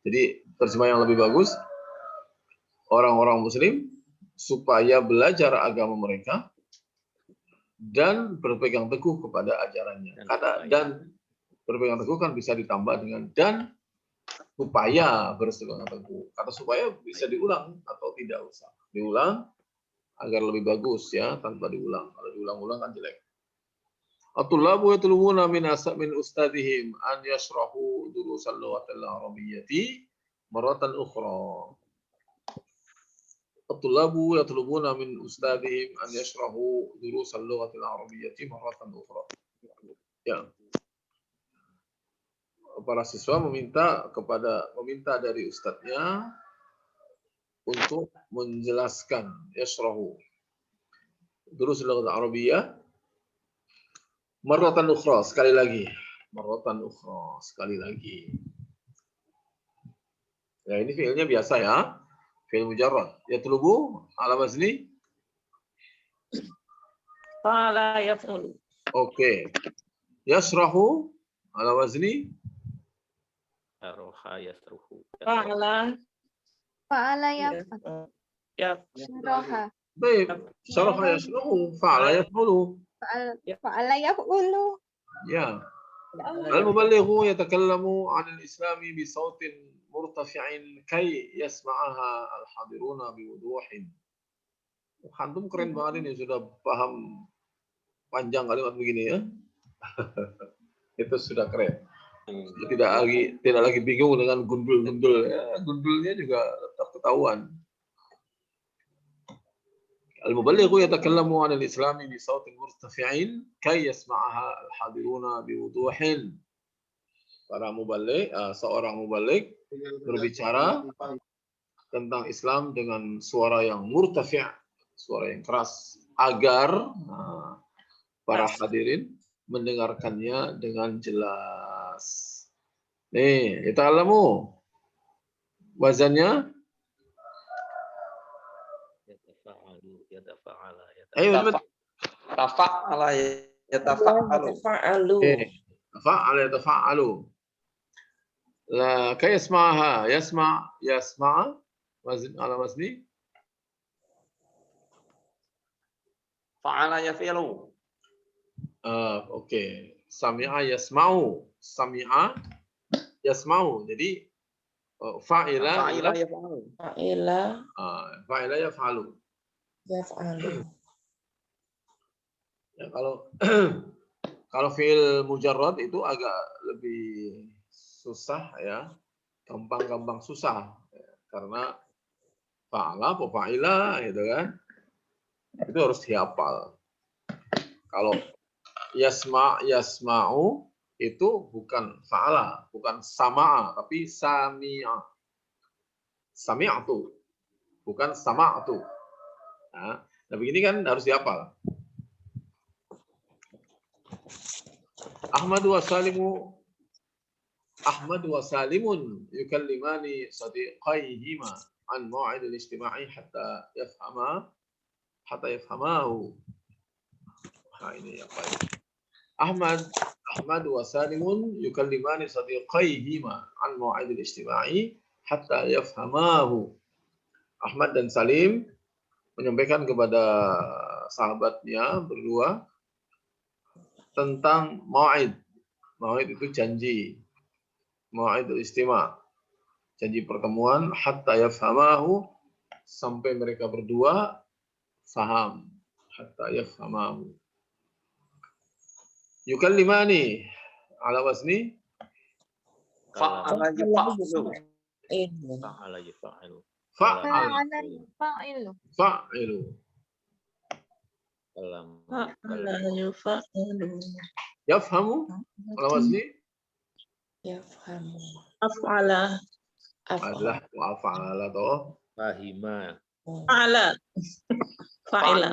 Jadi terjemah yang lebih bagus, orang-orang muslim supaya belajar agama mereka dan berpegang teguh kepada ajarannya. Kata dan berpegang teguh kan bisa ditambah dengan dan supaya berpegang teguh. Kata supaya bisa diulang atau tidak usah. Diulang agar lebih bagus ya, tanpa diulang. Kalau diulang-ulang kan jelek. At-tullabu yatlubuna min ustadihim an yashrahu durusal lughatil arabiyyati maratan ukhra. At-tullabu yatlubuna min ustadihim an yashrahu durusal lughatil arabiyyati maratan ukhra. Ya. Para siswa meminta dari ustadznya untuk menjelaskan yashrahu durusul lughatil arabiyyah maratan ukhra, sekali lagi. Maratan ukhra, sekali lagi. Ya, ini fiilnya biasa ya. Fiil mujarrad. Yatlubu ala wazni Fa'ala yaf'ulu. Oke. Yashrahu ala wazni Aroha yasruhu. Fa'ala Fa'ala ya yaf'ulu. baik. Syaraha yashrahu fa'ala yaf'ulu. Fa'ala yaf'ulu. Ya. Al-muballighu yatakallamu 'an al-islami bi sautin murtafi'in kay yasma'aha al-hadiruna bi wuduhin. Antum keren banget ini, sudah paham panjang kalimat begini ya. Itu sudah keren. Tidak lagi bingung dengan gundul-gundul ya. Gundulnya juga tetap ketahuan. Al-muballighu yatakallamu 'an al-islami bi sautin murtafi'in kay yasma'aha al-hadiruna bi wuduhin. para mubalik, seorang mubalik berbicara tentang Islam dengan suara yang murtafi', suara yang keras, agar para hadirin mendengarkannya dengan jelas. Nih, yata'allamu. Wazannya? Yatafa'ala. Ayo, cepat. Tafa'ala yatafa'alu. Fa'alu. Fa'ala yatafa'alu. La kayasma'aha. Yasma' wazn ala wazni. Fa'ala yafi'lu. Oke. Sami'a yasma'u. Sami'a yasma'u. Jadi fa'ila yaf'alu. fa'ila yaf'alu. Yaf'alu. Ya, kalau fi'il mujarrad itu agak lebih susah ya, gampang susah ya, karena fa'ala apa fa'ila gitu kan, itu harus dihafal. Kalau yasma'u itu bukan fa'ala, bukan sama'a, tapi sami'a. Sami'atu, bukan sama'atu. Nah, begini kan harus dihafal. Ahmad wa Salimun yukallimani sadiqaihima an maw'id al-istima'i hatta yafhamahu. Ini apa ini? Ahmad wa Salimun yukallimani sadiqaihima an maw'id al-istima'i hatta yafhamahu. Ahmad dan Salim menyampaikan kepada sahabatnya berdua tentang mau'id. Mau'id itu janji. Mau'idul istima'. Janji pertemuan hatta yafhamahu, sampai mereka berdua faham. Hatta yafhamahu. Yukallimani ala wazni Fa'ala yaf'alu. Fa'ala yaf'alu. Fa'ala fa'ilu. yaf'alu. Yafhamu ala wazni Yafhamu. Af'ala. adalah wa'afa'ala toh. Fahima. Fa'ala. Fa'ila.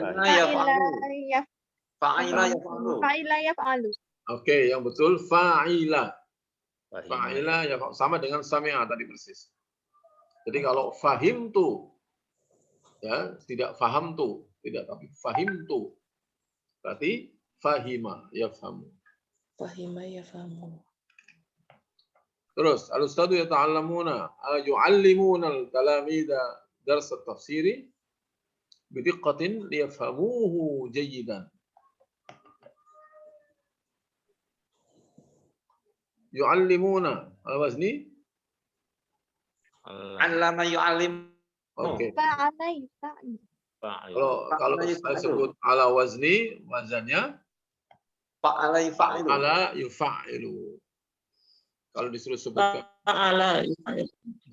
Fa'ila yaf'alu. Fa'ila yaf'alu. Oke, yang betul fa'ila. Fahima. Fa'ila ya sama dengan sami'a tadi persis. Jadi kalau fahim tu, ya tidak faham tu, tidak, tapi fahim tu, berarti fahima yafhamu. Fahima yafhamu. Terus al-ustadu yata'allamuna yu'allimuna al-talamida dars at-tafsiri bidiqqatin liyafhamuhu jayyidan. Yu'allimuna al-wazni. Allama yu'allim. Oke. Fa'ala yaf'alu. Kalau saya sebut ala wazni, wazannya Fa'ala yaf'alu. ala yufa'ilu. Kalau disuruh sebutkan, Fa'ala.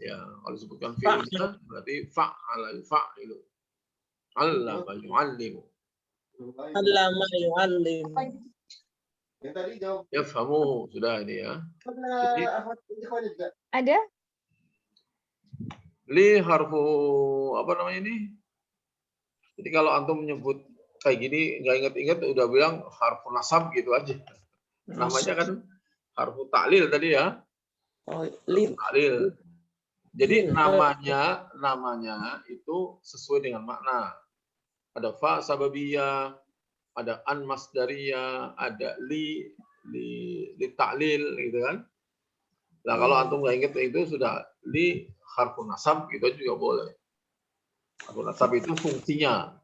ya, kalau sebutkan fi'ilnya berarti fa'ala yufa'ilu. Allama yu'allimu. Allama yu'allim. Yafhamu, sudah ini ya. Jadi, Ada? li harfu apa namanya ini? Jadi kalau antum menyebut kayak gini nggak inget-inget udah bilang harfu nasab gitu aja. Namanya kan harfu ta'lil tadi ya. Oh, lim. Ta'lil. Jadi namanya itu sesuai dengan makna. Ada fa sababiyah, ada an masdariyah, ada li ta'lil gitu kan. Nah, kalau antum nggak inget itu sudah li harfu nasab gitu juga boleh. Harfu nasab itu fungsinya.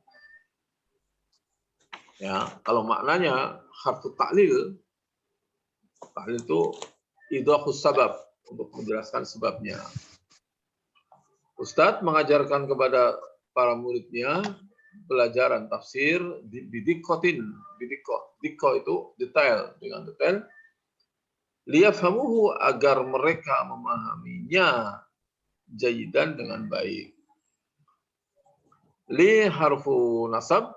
Ya, kalau maknanya harfu ta'lil itu idhafus sabab, untuk menjelaskan sebabnya. Ustadz mengajarkan kepada para muridnya pelajaran tafsir bidikotin. Diko itu detail, dengan detail. Liyafhamuhu, agar mereka memahaminya jayidan, dengan baik. Li harfu nasab,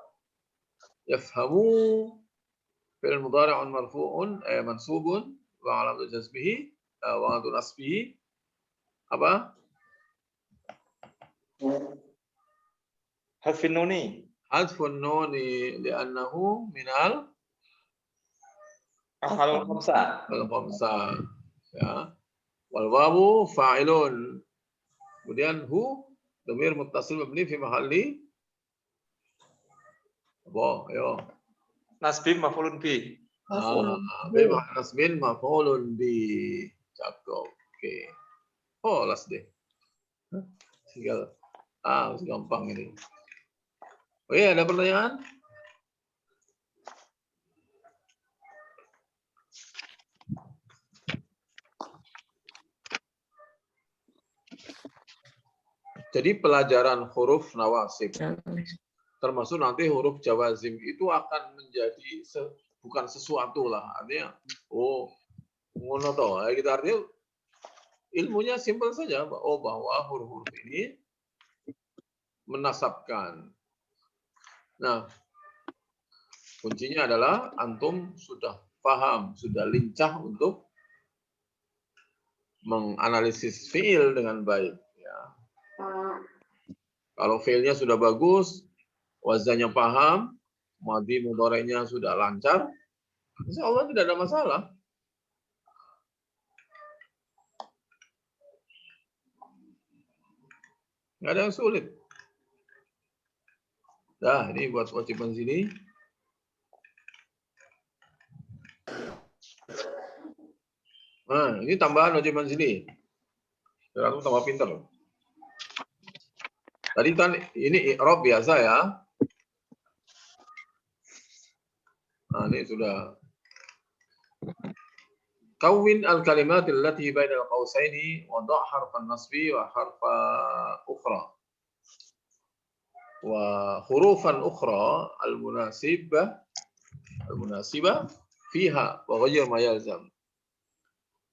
yafhamu fi'il mudhari'un marfu'un mansubun wa 'alamat jazmihi waqtu nasbi apa? Hadfin nuni. Hadfun nuni li'annahu minal Af'alul khamsah. al-khamsah. Ya. Wal wawu fa'ilun. Kemudian hu dhamir muttasil mabni fi mahalli apa? Ayo. Nasbi maf'ulun bi. Bi nasbin maf'ulun bi. Cakep. Oke. Oh, last deh. Tinggal masih gampang ini. Oh iya, ada pertanyaan? Jadi pelajaran huruf nawasib, termasuk nanti huruf jawazim itu akan menjadi bukan sesuatu lah. Artinya, ngono toh. Kita artinya ilmunya simpel saja. Bahwa huruf-huruf ini menasabkan. Nah, kuncinya adalah antum sudah paham, sudah lincah untuk menganalisis fiil dengan baik. Ya. Kalau fiilnya sudah bagus, wazannya paham, madhi mudhari'nya sudah lancar, insya Allah tidak ada masalah. Nggak ada yang sulit. Nah, ini buat wajiban sini. Nah, ini tambahan wajiban sini. Biar aku tambah pinter. Tadi kan ini i'rab biasa ya. Nah, ini sudah. Kawin al-kalimat allati baina al-qausaini wa dha' harfan nasbi wa harfa ukhra. Wa hurufan ukhra al-munasibah fiha wa ghayr ma yalzam.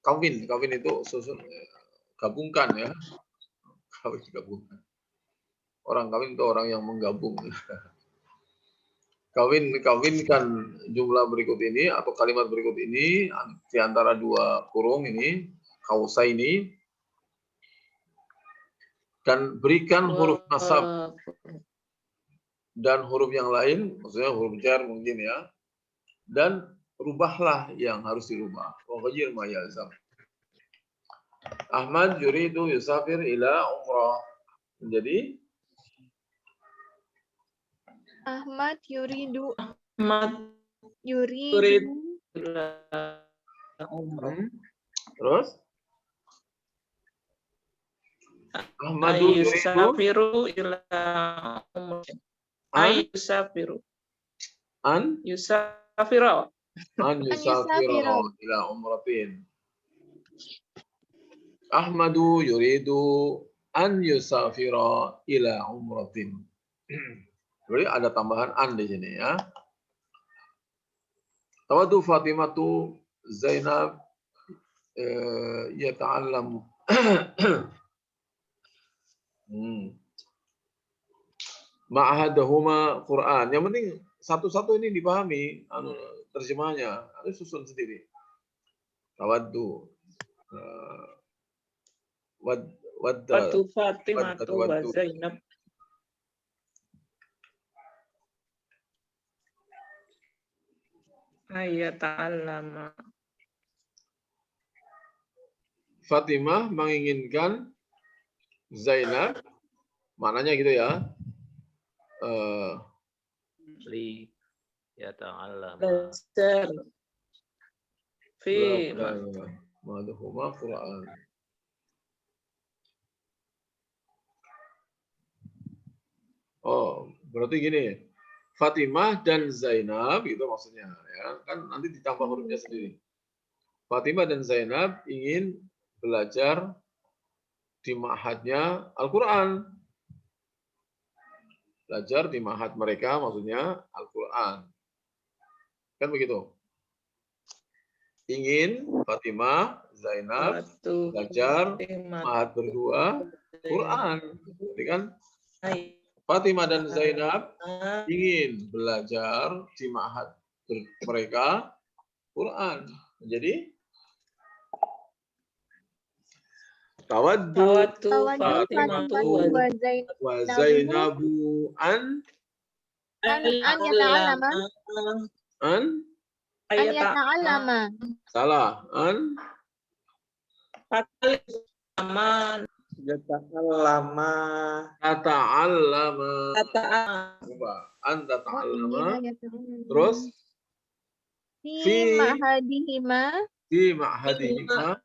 Kawin itu susun gabungkan ya. Gabungkan. Orang kawin itu orang yang menggabung. Kawinkan jumlah berikut ini atau kalimat berikut ini di antara dua kurung ini, kausa ini, dan berikan huruf nasab dan huruf yang lain, maksudnya huruf jar mungkin ya, dan rubahlah yang harus dirubah. Wa ghayr ma yalzam. Ahmad yuridu yusafir ila umrah. Menjadi Ahmad yuridu terus Ahmad yusafiru ila ila umratin. Ahmadu yuridu an yusafira ila umratin. Jadi ada tambahan an di sini ya. Tawadu Fatimatu Zainab yata'allam. Ma'ahadahuma Quran. Yang penting satu-satu ini dipahami terjemahnya. Ada susun sendiri. Tawadu. Wadu Fatimatu wa Zainab. Ayata'allama. Fatimah menginginkan Zainab, maknanya gitu ya. Li yata'allama. Belajar. Fi madhuma Quran. Oh, berarti gini. Fatimah dan Zainab itu maksudnya ya. Kan nanti ditambah hurufnya sendiri. Fatimah dan Zainab ingin belajar di ma'hadnya Al-Qur'an. Belajar di ma'had mereka maksudnya Al-Qur'an. Kan begitu. Ingin Fatimah, Zainab belajar ma'had berdua Quran. Jadi kan Fatimah dan Zainab ingin belajar di ma'had mereka Quran. Jadi Tawaddu Tawaddu Tawaddu Fatimatu Fatimatu wa wa Zainabu an yata'allama yata'allama. salah an Fata'allama. Yata'allama. tata'allama. Tata'allama. Coba an tata'allama. yata'allama. Terus Fi fi- ma'hadihima di ma'hadihima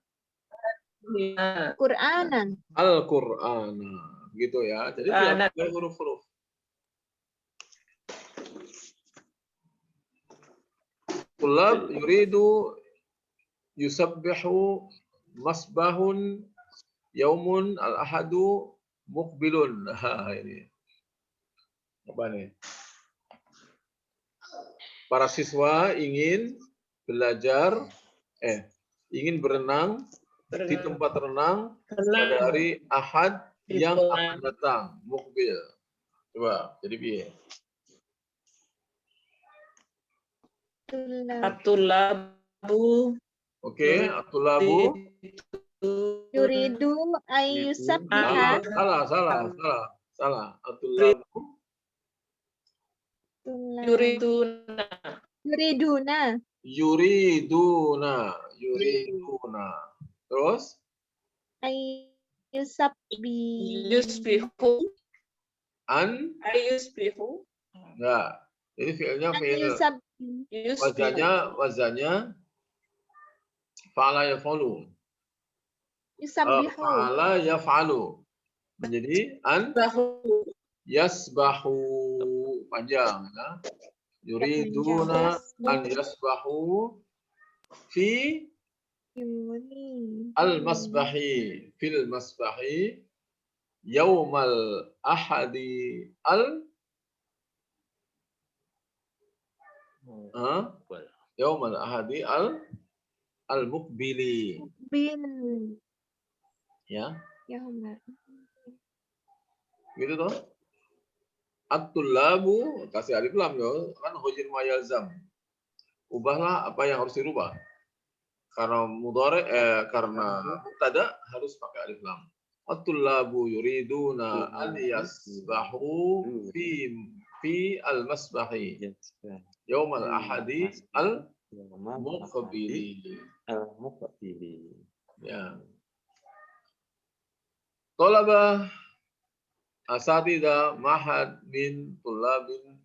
Qur'anan. Al-Qur'ana. Gitu ya. Jadi Qur'anan. pakai huruf-huruf. Tulab yuridu yusabbihu masbahun yaumun al-ahadu muqbilun. Nah, ini. Apa nih? Para siswa ingin belajar ingin berenang di tempat renang pada hari Ahad yang akan datang, mukbil. Coba, jadi piye? Atulabu. Oke, atulabu. Yuridu ayyusabbiha. Salah. Atulabu. Yuriduna. Yuriduna. Yuriduna. Terus? Yusbihu. Ayusbihu. Enggak. Jadi fiilnya fiil. Yusbihu. Wazannya fa'ala yaf'alu. Yusabbihu. Fa'ala yaf'alu. Menjadi an yasbahu. Panjang. Ya. Yuriduna an yasbahu fi al-masbahi. Fil masbahi. Yaumal ahadi Yaumal ahadi al-muqbili. Ya. Gitu toh. At-tullabu kasih alif lam yo kan hujir ma yalzam. Ubahlah apa yang harus dirubah. Karena mudhari karena mubtada harus pakai alif lam. At-tullabu yuriduna an yasbahu fi al-masbahi yaumal ahadi al-muqbili. Ya. Talaba asatidha mahad min tulabin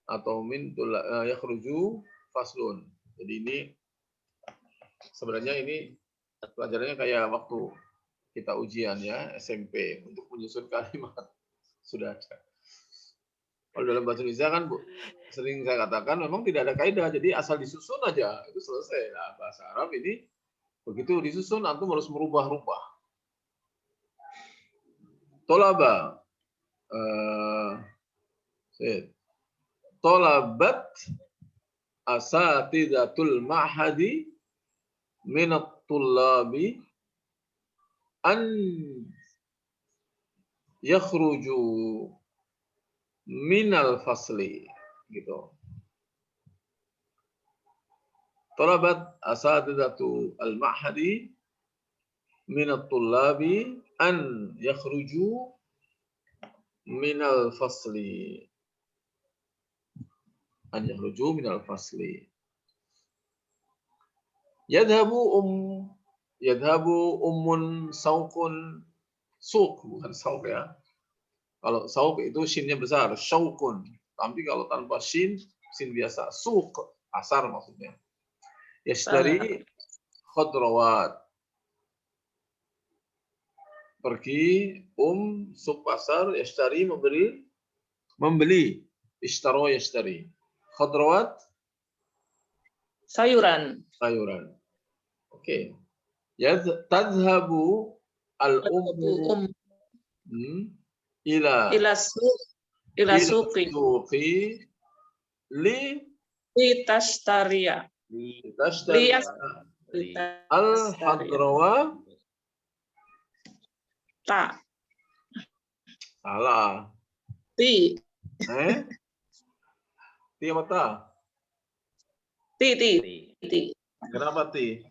atau min yakhruju faslun. Jadi ini sebenarnya ini pelajarannya kayak waktu kita ujian ya SMP untuk menyusun kalimat sudah ada. Kalau dalam bahasa Indonesia kan Bu, sering saya katakan memang tidak ada kaidah, jadi asal disusun aja itu selesai. Nah, bahasa Arab ini begitu disusun antum harus merubah-rubah. Tolaba tolabat asatidatul ma'hadi minat tullabi an yakhruju minal fasli gitu. Talabat asatidatu al-ma'hadi minat tullabi an yakhruju minal fasli. An yakhruju minal fasli. Yadhabu ummun sauqun suq, bukan sauq ya. Kalau sauq itu shinnya besar, syauqun. Tapi kalau tanpa shin biasa, suq, pasar maksudnya. Yashtari khadrawat. Pergi suq pasar, yashtari membeli. Ishtaro yashtari. Khadrawat Sayuran. Oke. Tadhhabu al-ummu ila suqi li tashtariya. Al-hadrawa Ta. salah. Ti. Ti apa ta? Ti. Kenapa ti?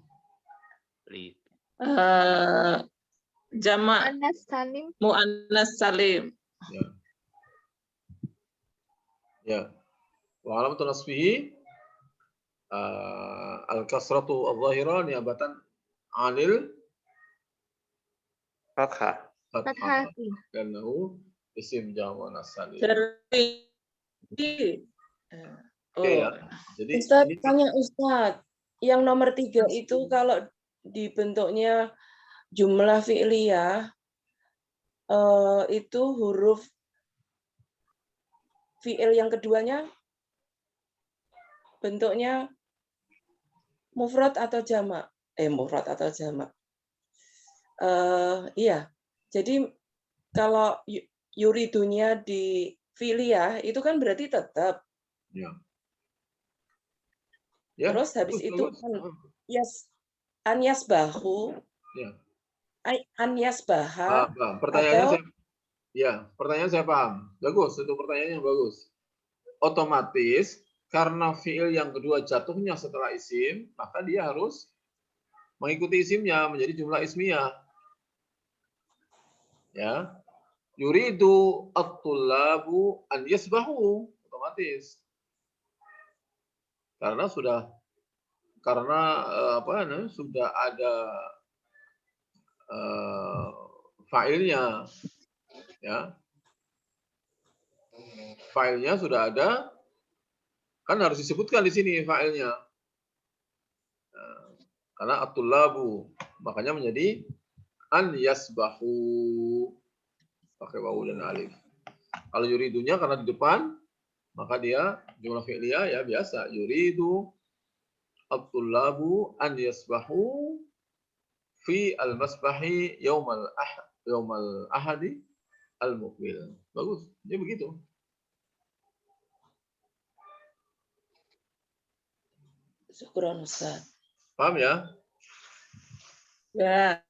Jamak Anas Salim. muannas salim. Ya. Ya. Wa alamatun nasbihi al-kasratu adh-dhahira niyabatan 'anil Fathah. fathah. Fathati. Karnahu isim jamak salim. Dari Oke ya. Jadi Ustadz, ini tanya Ustadz, yang nomor 3 itu kalau dibentuknya jumlah fi'liyah, itu huruf fi'il yang keduanya bentuknya mufrad atau jamak? Mufrad atau jamak. Iya, jadi kalau yuridunya di fi'liyah itu kan berarti tetap. ya. Ya, Terus habis bagus, itu bagus. an yasbahu, Ya. an yasbaha, Paham. Pertanyaannya atau pertanyaan saya paham. Bagus, itu pertanyaannya bagus. Otomatis karena fiil yang kedua jatuhnya setelah isim, maka dia harus mengikuti isimnya menjadi jumlah ismiyah. Ya. Yuridu at-tullabu an yasbahu, otomatis. Karena sudah sudah ada failnya, ya. Failnya sudah ada, kan harus disebutkan di sini failnya. Karena at-tullabu, makanya menjadi an yasbahu, pakai wawu dan alif. Kalau yuridunya karena di depan, maka dia jumlah fi'liyah ya biasa. Yuridu at-tullabu an yasbahu fi al-masbahi yaumal ahadi al-muqbil. Bagus, dia begitu. syukuran Ustaz. Paham ya? Ya,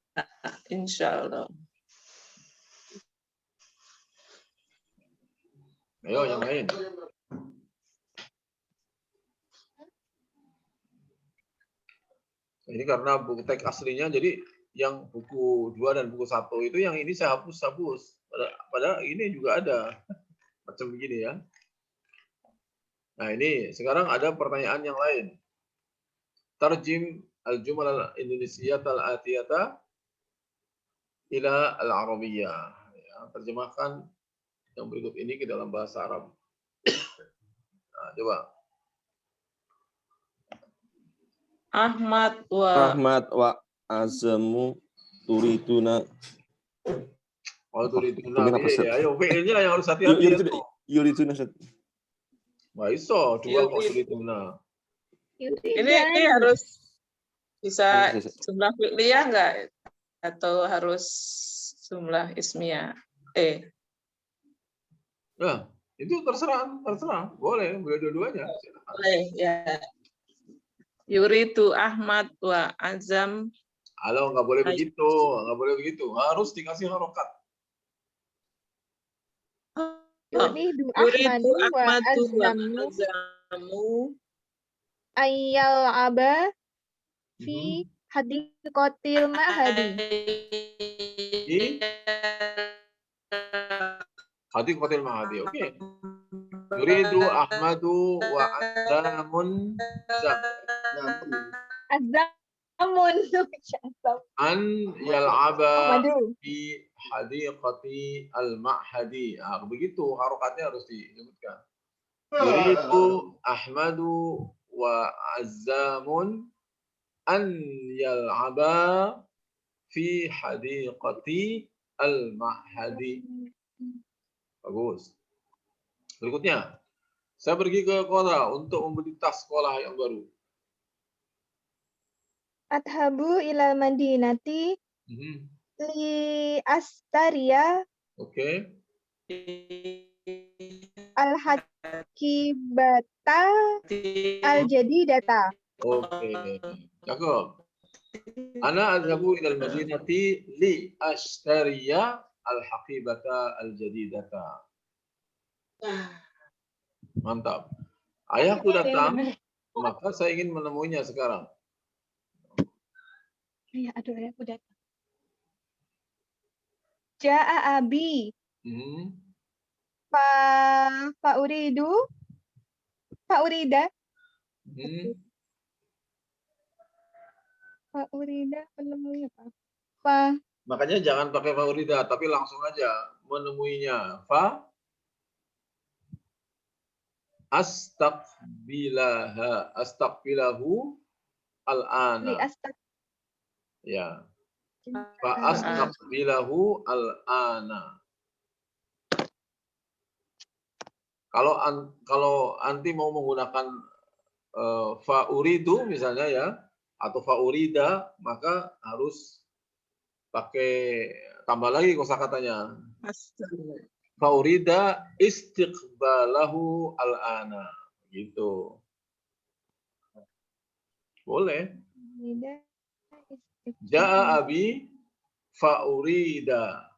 insya Allah. Ayo yang lain. Ini karena buku teks aslinya, jadi yang buku 2 dan buku 1 itu yang ini saya hapus. Padahal ini juga ada. Macam begini ya. Nah ini, sekarang ada pertanyaan yang lain. Tarjim al-jumal al-Indonesiyyah al-atiyata ila al-Arabiyyah. Ya, terjemahkan yang berikut ini ke dalam bahasa Arab. Nah, coba. Ahmad wa Rahmat wa azamu turiduna. Oh, turiduna. Mungkin apa, Ustaz? Ayo, fi'ilnya yang harus hati-hati. Yuriduna. Ustaz. Nggak iso, dua kok turiduna. ini harus bisa Bisa. jumlah fi'liyah enggak atau harus jumlah ismiyah? Nah, itu terserah. Boleh dua-duanya. Boleh ya. Yuridu Ahmad wa Azam. Halo, nggak boleh begitu. Harus dikasih harokat. Yuridu Yuridu Ahmadu wa Azamu ayyal aba fi hadiqatil ma'hadi. Hadiqatil ma'hadi. Oke. Yuridu Ahmadu wa Azamun Azamun an yal'aba Ahmadu. fi hadiqati al-ma'hadi. Nah, begitu harokatnya harus disebutkan. Yuridu Ahmadu wa Azamun an yal'aba fi hadiqati al-ma'hadi. Bagus. Berikutnya, saya pergi ke kota untuk membeli tas sekolah yang baru. Adhabu ilal madinati li astaria Oke. al-hakibata al-jadidata. Oke. Cakep. Ana adhabu ilal madinati li ashtariya al-haqibata al-jadidata. Mantap. Ayahku datang, maka saya ingin menemuinya sekarang. Iya, aduh, ayahku datang. Ja'a abi. Fa urida. Fa urida menemui apa? Makanya jangan pakai faurida, tapi langsung aja menemuinya. Fa astaqbilahu al-ana. Ya. Fa astaqbilahu al-ana. Kalau anti mau menggunakan fa uridu misalnya ya, atau fa urida, maka harus pakai tambah lagi kosakatanya. Faurida istiqbalahu al-ana. Gitu. Boleh. Ja'a abi faurida.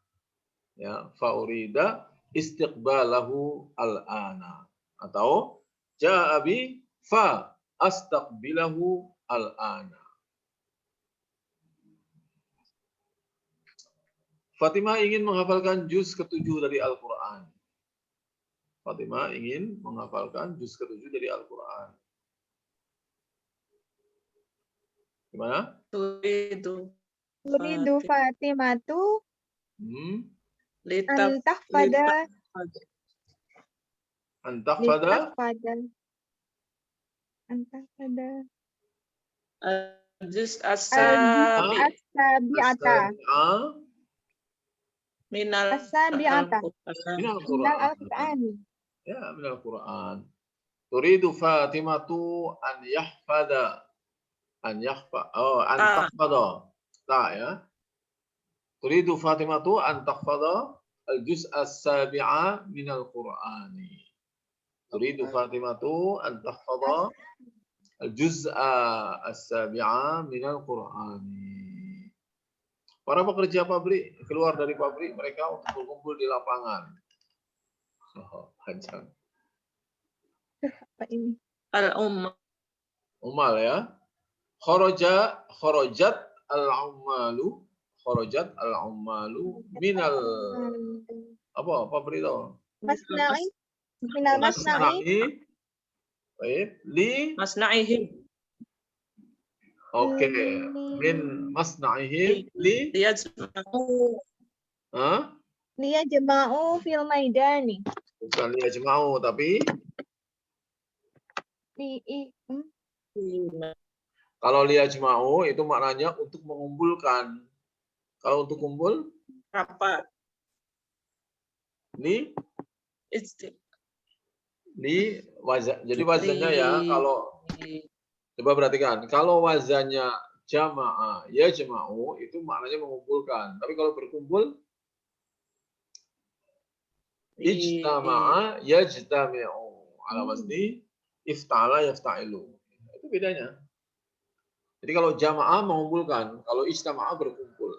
Ya, faurida istiqbalahu al-ana. Atau ja'a abi fa astaqbilahu al-ana. Fatimah ingin menghafalkan juz ke-7 dari Al-Quran. Fatimah ingin menghafalkan juz ke-7 dari Al-Quran. Gimana? Turidu Fatimatu antahfada juz as-sabi'ata minal Al-Quran. Ya, minal Quran. Turidu Fatimatu an tahfada. Tak ya. Turidu Fatimatu an tahfada al-juz as-sabi'a minal Qur'ani. Turidu Fatimatu an tahfada al-juz as-sabi'a minal Qur'ani. Para pekerja pabrik keluar dari pabrik mereka untuk berkumpul di lapangan. Panjang. Apa ini? Al-ummal ya. Kharajat al-ummalu minal apa pabrik itu? Minal masna'i. Baik, li masna'ihim. Oke, min masna'ihim li liyajma'u fil maidani. Bukan liyajma'u tapi kalau liyajma'u itu maknanya untuk mengumpulkan. Kalau untuk kumpul apa? Jadi wazannya ya kalau coba perhatikan, kalau wazannya jama'a, ya jama'u itu maknanya mengumpulkan. Tapi kalau berkumpul ijtama'a yajtami'u ala wazni ifta'ala yafta'ilu. Itu bedanya. Jadi kalau jama'a mengumpulkan, kalau ijtama'a berkumpul.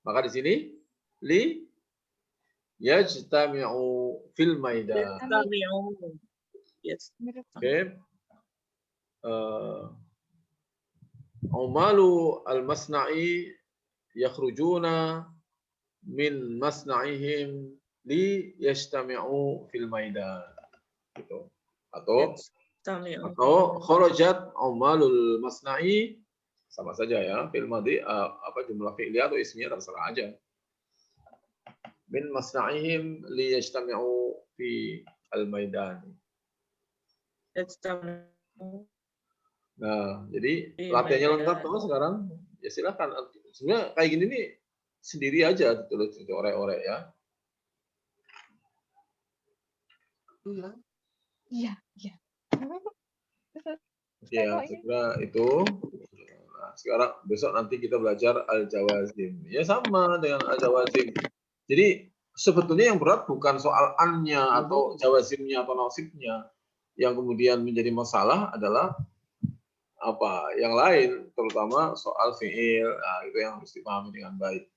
Maka di sini li yajtami'u fil maidan. Yes. Oke. Umalu al-masna'i yakhrujuna min masna'ihim li yajtami'u fil maidan. Gitu. Atau kharajat umalul masna'i sama saja ya, fil madhi apa jumlah fi'liyah atau ismiyah terserah aja. Min masna'ihim li yajtami'u fi al-maidan. Nah, jadi latihannya lengkap tuh sekarang. Ya silakan. Sebenarnya kayak gini nih sendiri aja ditulis itu orek-orek ya. Iya. Ya, segera itu. Nah, sekarang besok nanti kita belajar al-jawazim. Ya sama dengan al-jawazim. Jadi sebetulnya yang berat bukan soal an-nya atau jawazimnya atau nasibnya. Yang kemudian menjadi masalah adalah apa yang lain, terutama soal fi'il. Nah, itu yang harus dipahami dengan baik.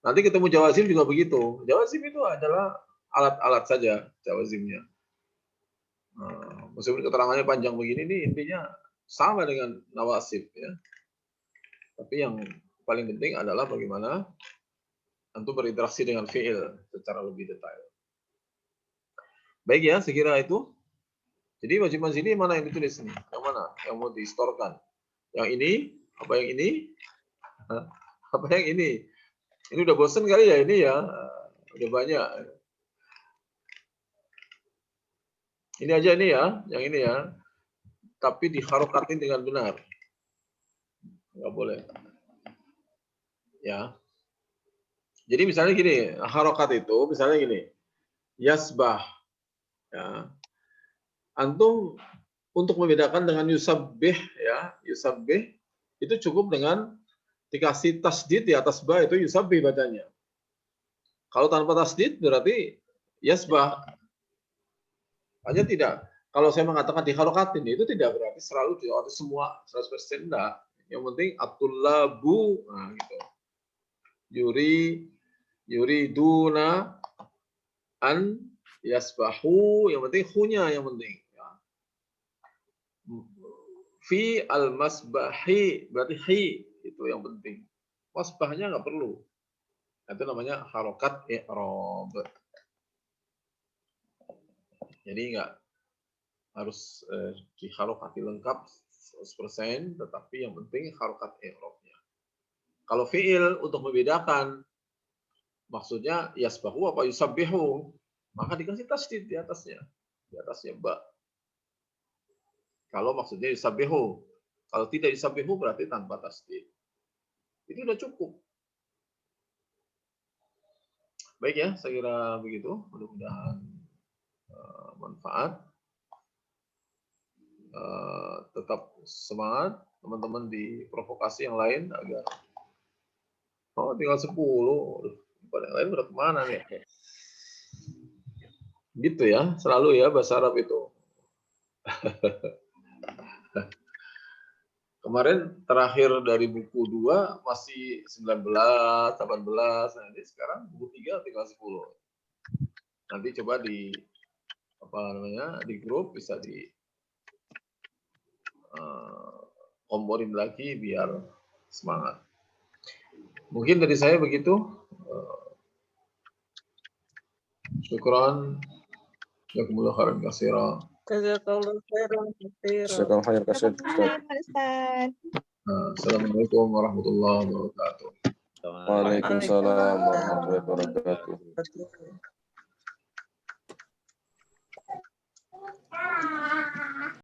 Nanti ketemu jawazim juga begitu. Jawazim itu adalah alat-alat saja jawazimnya. Meskipun keterangannya panjang begini, ini intinya sama dengan nawasib ya. Tapi yang paling penting adalah bagaimana antum berinteraksi dengan fi'il secara lebih detail. Baik ya, sekira itu. Jadi wajib manzili mana yang ditulis ini? Yang mana? Yang mau distorkan? Yang ini? Apa yang ini? Hah? Apa yang ini? Ini udah bosen kali ya ini ya? Udah banyak. Ini aja ini ya, yang ini ya. Tapi diharokatin dengan benar. Nggak boleh. Ya. Jadi misalnya gini, harokat itu misalnya gini. Yasbah. Ya. Antum untuk membedakan dengan yusabbih ya, yusabbih itu cukup dengan dikasih tasdid di atas ba itu yusabbih bacanya. Kalau tanpa tasdid berarti yasbah. Hanya tidak. Kalau saya mengatakan diharokatin itu tidak berarti selalu diharokatin semua 100% enggak. Yang penting at-tullabu, nah gitu. Yuriduna an yasbahu, yang penting hu-nya yang penting. Ya. Fi al-masbahi, berarti hi itu yang penting. Masbahnya nggak perlu. Itu namanya harokat i'rab. Jadi nggak harus diharokati lengkap 100%, tetapi yang penting harokat i'rabnya. Kalau fi'il untuk membedakan, maksudnya yasbahu apa yusabbihu, maka dikasih tasdid di atasnya ba. Kalau maksudnya yusabbihu, kalau tidak yusabbihu berarti tanpa tasdid. Itu sudah cukup. Baik ya, saya kira begitu. Mudah-mudahan manfaat. Tetap semangat teman-teman di provokasi yang lain agar tinggal 10. Yang lain udah kemana nih? Gitu ya, selalu ya bahasa Arab itu. Kemarin terakhir dari buku 2 masih 19, 18, nanti sekarang buku 3 tinggal 10. Nanti coba di di grup bisa di komporin lagi biar semangat. Mungkin dari saya begitu. Syukran. Jazakumullah khairan katsira. Jazakallahu khairan katsiran. Jazakallahu khairan katsira. Ustaz. Assalamualaikum warahmatullahi wabarakatuh. Waalaikumsalam warahmatullahi wabarakatuh. Wabarakatuh.